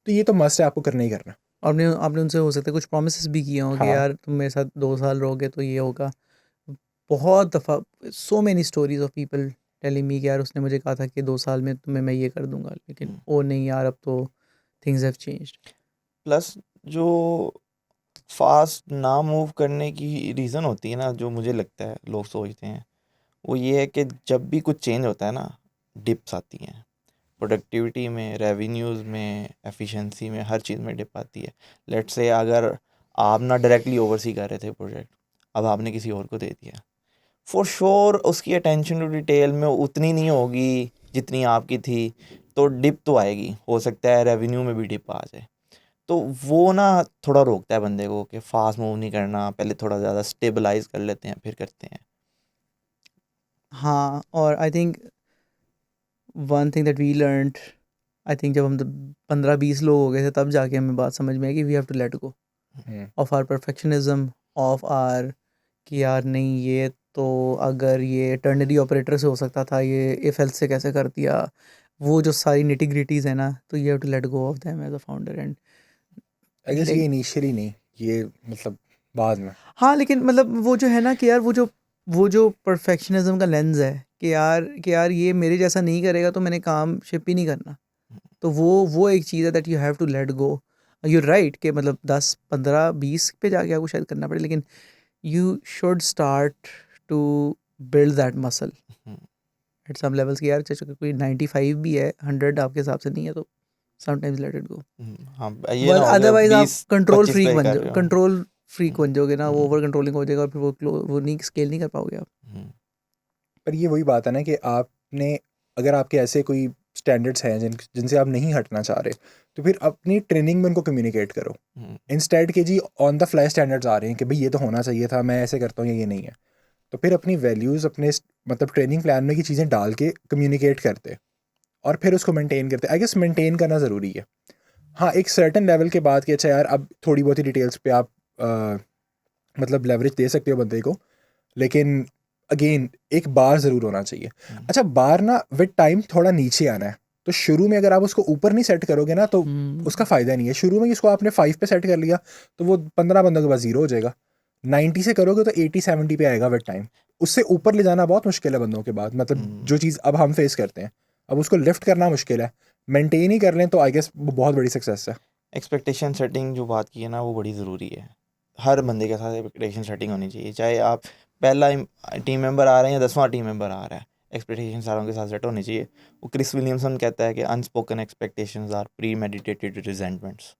तो ये तो मस्ट है, आपको करना ही करना। आपने आपने उनसे हो सकता है कुछ प्रोमिस भी किए हों कि हाँ, यार तुम मेरे साथ 2 साल रहोगे तो ये होगा। बहुत दफ़ा so many stories of people telling me कि यार उसने मुझे कहा था कि 2 साल में तुम्हें मैं ये कर दूंगा, लेकिन ओ नहीं यार अब तो थिंग्स हैव चेंज्ड। प्लस जो फास्ट ना मूव करने की रीज़न होती है ना, जो मुझे लगता है लोग सोचते हैं, वो ये है कि जब भी कुछ चेंज होता है ना, डिप्स आती हैं प्रोडक्टिविटी में, रेवेन्यूज़ में, एफिशिएंसी में, हर चीज़ में डिप आती है। लेट्स से अगर आप ना डायरेक्टली ओवरसी कर रहे थे प्रोजेक्ट, अब आपने किसी और को दे दिया, फॉर श्योर उसकी अटेंशन टू डिटेल में उतनी नहीं होगी जितनी आपकी थी, तो डिप तो आएगी। हो सकता है रेवेन्यू में भी डिप आ जाए। तो वो ना थोड़ा रोकता है बंदे को कि फास्ट मूव नहीं करना, पहले थोड़ा ज़्यादा स्टेबलाइज कर लेते हैं फिर करते हैं। हाँ, और I think one thing that we learned, I think जब हम 15-20 लोग हो गए थे तब जाके हमें बात समझ में आई कि we have to let go of our perfectionism, of our कि यार नहीं ये तो अगर ये टर्नरी ऑपरेटर से हो सकता था, ये इफ एल्स से कैसे कर दिया, वो जो सारी निटी ग्रिटीज़ है ना, तो you have to let go of them as a founder and I guess ये लाइक। इनिशियली नहीं, ये मतलब बाद में। हाँ, लेकिन मतलब वो जो है ना कि यार वो जो परफेक्शनिज्म का लेंस है कि यार ये मेरे जैसा नहीं करेगा तो मैंने काम शिप ही नहीं करना। तो वो एक चीज़ है that you have to let go. You right कि मतलब 10 15 20 पे जाके आपको शायद करना पड़े, लेकिन you should start to build that muscle hmm, at some levels कि यार चाहे कोई 95 भी है 100 आपके हिसाब से नहीं है तो sometimes let it go. हाँ ये ना But हो गया otherwise आप 20 कंट्रोल 25 फ्रीक पे बन कर जाओ, रहे हो। कंट्रोल फ्रीक बन जाओगे ना, वो हम्म, ओवर कंट्रोलिंग हो जाएगा और फिर वो नहीं स्केल नहीं कर पाओगे आप. हम्म, पर ये वही बात है ना कि आपने अगर आपके ऐसे कोई स्टैंडर्ड्स हैं जिनसे आप नहीं हटना चाह रहे, तो फिर अपनी ट्रेनिंग में उनको कम्युनिकेट करो हम्म, इंस्टेड के जी ऑन द फ्लाई स्टैंडर्ड्स आ रहे हैं कि भाई ये तो होना चाहिए था, मैं ऐसे करता हूँ या ये नहीं है। तो फिर अपनी वैल्यूज़ अपने मतलब ट्रेनिंग प्लान में की चीज़ें डाल के कम्युनिकेट करते और फिर उसको मेंटेन करते। आई गेस मेंटेन करना ज़रूरी है। हाँ, एक सर्टन लेवल के बाद कि अच्छा यार अब थोड़ी बहुत ही डिटेल्स पे आप मतलब लेवरेज दे सकते हो बंदे को, लेकिन अगेन एक बार ज़रूर होना चाहिए। हम्म, अच्छा, बार ना विद टाइम थोड़ा नीचे आना है, तो शुरू में अगर आप उसको ऊपर नहीं सेट करोगे ना तो उसका फ़ायदा नहीं है। शुरू में इसको आपने 5 पे सेट कर लिया तो वो 15 बंदों के बाद 0 हो जाएगा। 90 से करोगे तो 80-70 पे आएगा विद टाइम। उससे ऊपर ले जाना बहुत मुश्किल है बंदों के बाद, मतलब जो चीज़ अब हम फेस करते हैं, अब उसको लिफ्ट करना मुश्किल है। मेंटेन ही कर लें तो आई गेस वो बहुत बड़ी सक्सेस है। एक्सपेक्टेशन सेटिंग जो बात की है ना वो बड़ी ज़रूरी है। हर बंदे के साथ एक्सपेक्टेशन सेटिंग होनी चाहिए, चाहे आप पहला टीम मेंबर आ रहे हैं या 10वां टीम मेंबर आ रहा है, एक्सपेक्टेशन सारों के साथ सेट होनी चाहिए। वो क्रिस विलियमसन कहता है कि unspoken expectations are premeditated resentments.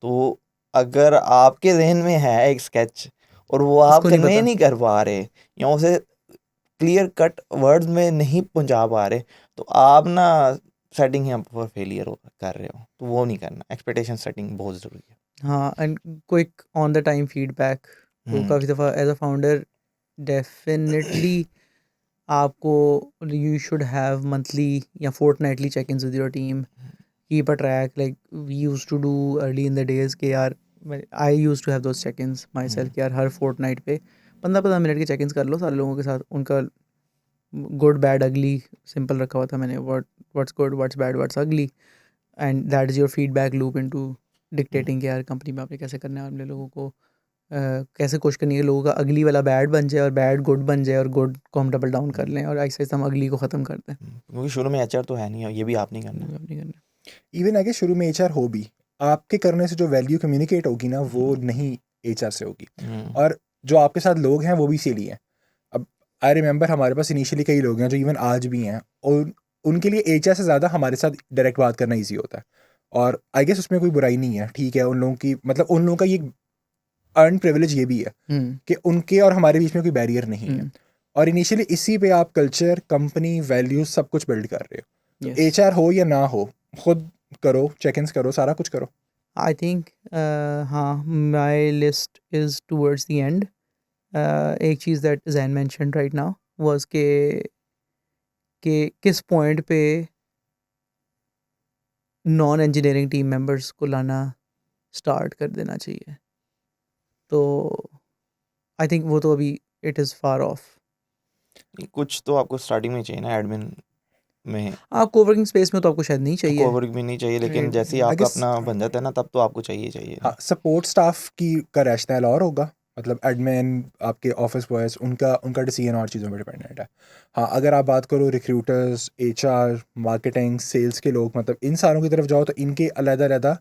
तो अगर आपके जहन में है एक स्केच और वो आप उसको नहीं कन्वे पता. नहीं कर पा रहे या उसे क्लियर कट वर्ड्स में नहीं पहुंचा पा रहे, तो आप ना सेटिंग यहाँ पर फेलियर कर रहे हो, तो वो नहीं करना। एक्सपेक्टेशन सेटिंग बहुत ज़रूरी है। हाँ, and quick on the time feedback. तो काफ़ी दफ़ा एज अ फाउंडर डेफिनेटली आपको यू शुड हैव मंथली या fortnightly check in with your team. Keep a track like we used to do early in the days के यार. I used to have those check ins myself यार. हर Fortnite पे 15-15 minute के check ins कर लो सारे लोगों के साथ. उनका गुड बैड अगली सिंपल रखा हुआ था मैंने. What's good, what's bad, what's ugly, and that is your feedback loop into dictating कि यार कंपनी में आपने कैसे करना है. अपने लोगों को कैसे कोशिश करनी है कि लोगों का अगली वाला बैड बन जाए और बैड गुड बन जाए और गुड को हम डबल डाउन कर लें और ऐसे ऐसे हम अगली को ख़त्म कर दें. क्योंकि शुरू में एचआर तो है नहीं, ये भी आप नहीं करना। ये नहीं करना. इवन अगर शुरू में एचआर हो भी, आपके करने से जो वैल्यू कम्युनिकेट होगी ना वो नहीं एचआर से होगी। और जो आपके साथ लोग हैं वो भी इसीलिए हैं। अब आई रिमेंबर हमारे पास इनिशियली कई लोग हैं जो इवन आज भी हैं और उनके लिए एचआर से ज़्यादा हमारे साथ डायरेक्ट बात करना ईजी होता है। और आई गेस उसमें कोई बुराई नहीं है, ठीक है। उन लोगों की मतलब उन लोगों का ये अर्न प्रिविलेज ये भी है कि उनके और हमारे बीच में कोई बैरियर नहीं है। और इनिशियली इसी पे आप कल्चर, कंपनी, वैल्यूज सब कुछ बिल्ड कर रहे हो। तो Yes. एचआर हो या ना हो, खुद करो, चेक इन्स करो, सारा कुछ करो। I think हाँ, my list is towards the end. एक चीज़ that Zain mentioned right now was कि किस पॉइंट पे नॉन इंजीनियरिंग टीम मेंबर्स को लाना स्टार्ट कर देना चाहिए. तो आई थिंक वो तो अभी इट इज़ फार ऑफ. कुछ तो आपको स्टार्टिंग में चाहिए ना, एडमिन में आप कोवर्किंग स्पेस में तो आपको शायद नहीं चाहिए. कोवर्क भी नहीं चाहिए, लेकिन Right. जैसे ही आई आपका गेस अपना बन जाता है ना तब तो आपको चाहिए हाँ, सपोर्ट स्टाफ की का रैशनल और होगा, मतलब एडमिन, आपके ऑफिस बॉयज़, उनका उनका डिसीजन और चीज़ों पर डिपेंडेंट है। हाँ, अगर आप बात करो रिक्रूटर्स, एचआर, मार्केटिंग, सेल्स के लोग, मतलब इन सारों की तरफ जाओ तो इनके अलग-अलग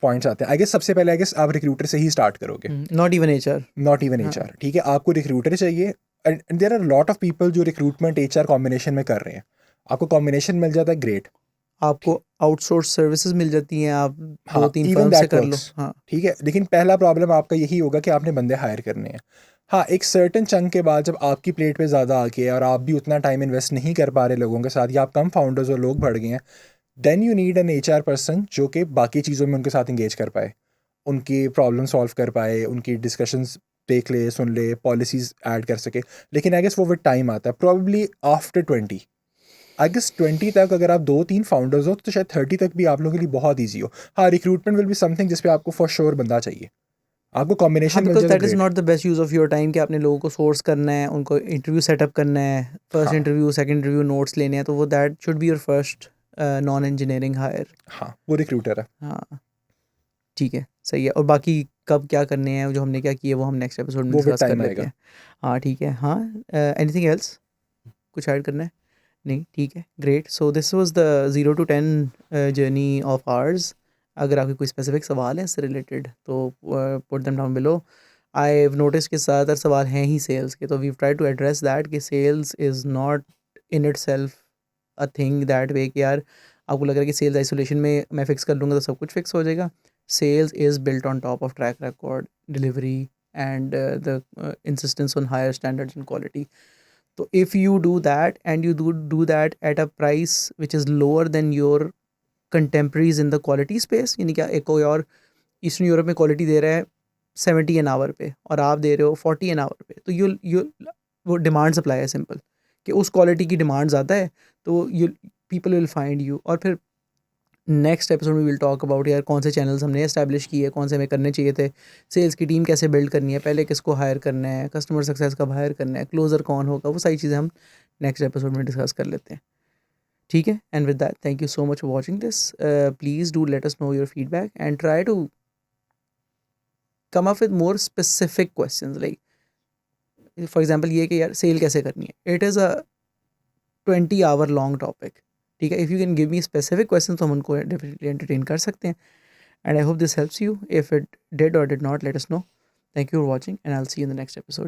पॉइंट्स आते हैं। आई गेस सबसे पहले आई गेस आप रिक्रूटर से ही स्टार्ट करोगे, not even HR. Not even हाँ. एचआर। ठीक है, आपको रिक्रूटर चाहिए and there are lot of people जो रिक्रूटमेंट एचआर कॉम्बिनेशन में कर रहे हैं। आपको कॉम्बिनेशन मिल जाता है, ग्रेट। आपको आउटसोर्स सर्विसेज मिल जाती हैं. आप हाँ, 2-3 इवन फर्म से दैट कर लो. वर्क्स। हाँ. ठीक है, लेकिन पहला प्रॉब्लम आपका यही होगा कि आपने बंदे हायर करने हैं। हाँ, एक सर्टेन चंक के बाद जब आपकी प्लेट पे ज़्यादा आ गया और आप भी उतना टाइम इन्वेस्ट नहीं कर पा रहे लोगों के साथ, या आप कम फाउंडर्स और लोग बढ़ गए हैं, then you need an HR person जो कि बाकी चीज़ों में उनके साथ इंगेज कर पाए, उनकी प्रॉब्लम सॉल्व कर पाए, उनकी डिस्कशंस देख ले, सुन ले, पॉलिसीज़ ऐड कर सके। लेकिन आई गेस वो विद टाइम आता है, प्रॉब्ली आफ्टर 20। आई गेस 20 तक अगर आप 2-3 फाउंडर्स हो तो शायद 30 तक भी आप लोगों के लिए बहुत ईजी हो। हाँ, रिक्रूटमेंट विल बी समथिंग जिस पे आपको फॉर श्योर बंदा चाहिए। आपको हाँ, कॉम्बिनेशन मिल बिकॉज जाए तो that is great. Not the best use of your time कि आपने लोगों को सोर्स करना है, उनको इंटरव्यू सेटअप करना है, फर्स्ट हाँ इंटरव्यू, सेकंड इंटरव्यू, नोट्स लेने हैं. तो वो that should be your first non engineering hire. हाँ, वो रिक्रूटर है। हाँ, ठीक है, सही है. और बाकी कब क्या करने हैं, जो हमने क्या किया वो हम नेक्स्ट एपिसोड में वो विद डिस्कस कर टाइम लेते आएगा। हैं. हाँ, ठीक है. हाँ, एनीथिंग एल्स कुछ ऐड करना है? नहीं, ठीक है, great. So this was the 0 to 10 journey of hours. अगर आपके कोई स्पेसिफिक सवाल है इससे रिलेटेड तो put them down below. I have notice कि ज़्यादातर सवाल हैं ही सेल्स के, तो we try to address that कि sales is not in itself a thing that way कि यार आपको लग रहा है कि सेल्स आइसोलेशन में मैं फ़िक्स कर लूँगा तो सब कुछ फ़िक्स हो जाएगा. Sales is built on top of track record, delivery, and the insistence on higher standards and quality. So if you do that and you do that at a price which is lower than your contemporaries in the quality space, यानी क्या एक कोई और eastern Europe में quality दे रहा है 70 an hour पे और आप दे रहे हो 40 एन आवर पे, तो यू वो डिमांड सप्लाई है सिंपल कि उस क्वालिटी की डिमांड ज़्यादा है, तो you people will find you. और फिर नेक्स्ट एपिसोड में विल टॉक अबाउट यार कौन से चैनल्स हमने इस्टेब्लिश किए, कौन से हमें करने चाहिए थे, सेल्स की टीम कैसे बिल्ड करनी है, पहले किसको हायर करना है, कस्टमर सक्सेस कब हायर करना है, क्लोजर कौन होगा, वो सारी चीज़ें हम नेक्स्ट एपिसोड में डिस्कस कर लेते हैं. ठीक है. And with that thank you so much for watching this. Please do let us know your feedback and try to come up with more specific questions. Like for example ये कि यार sale कैसे करनी है, it is a 20 hour long topic. ठीक है. If you can give me specific question तो हम उनको डेफिनेटली एंटरटेन कर सकते हैं. And I hope this helps you. If it did or did not, let us know. Thank you for watching, and I'll see you in the next episode.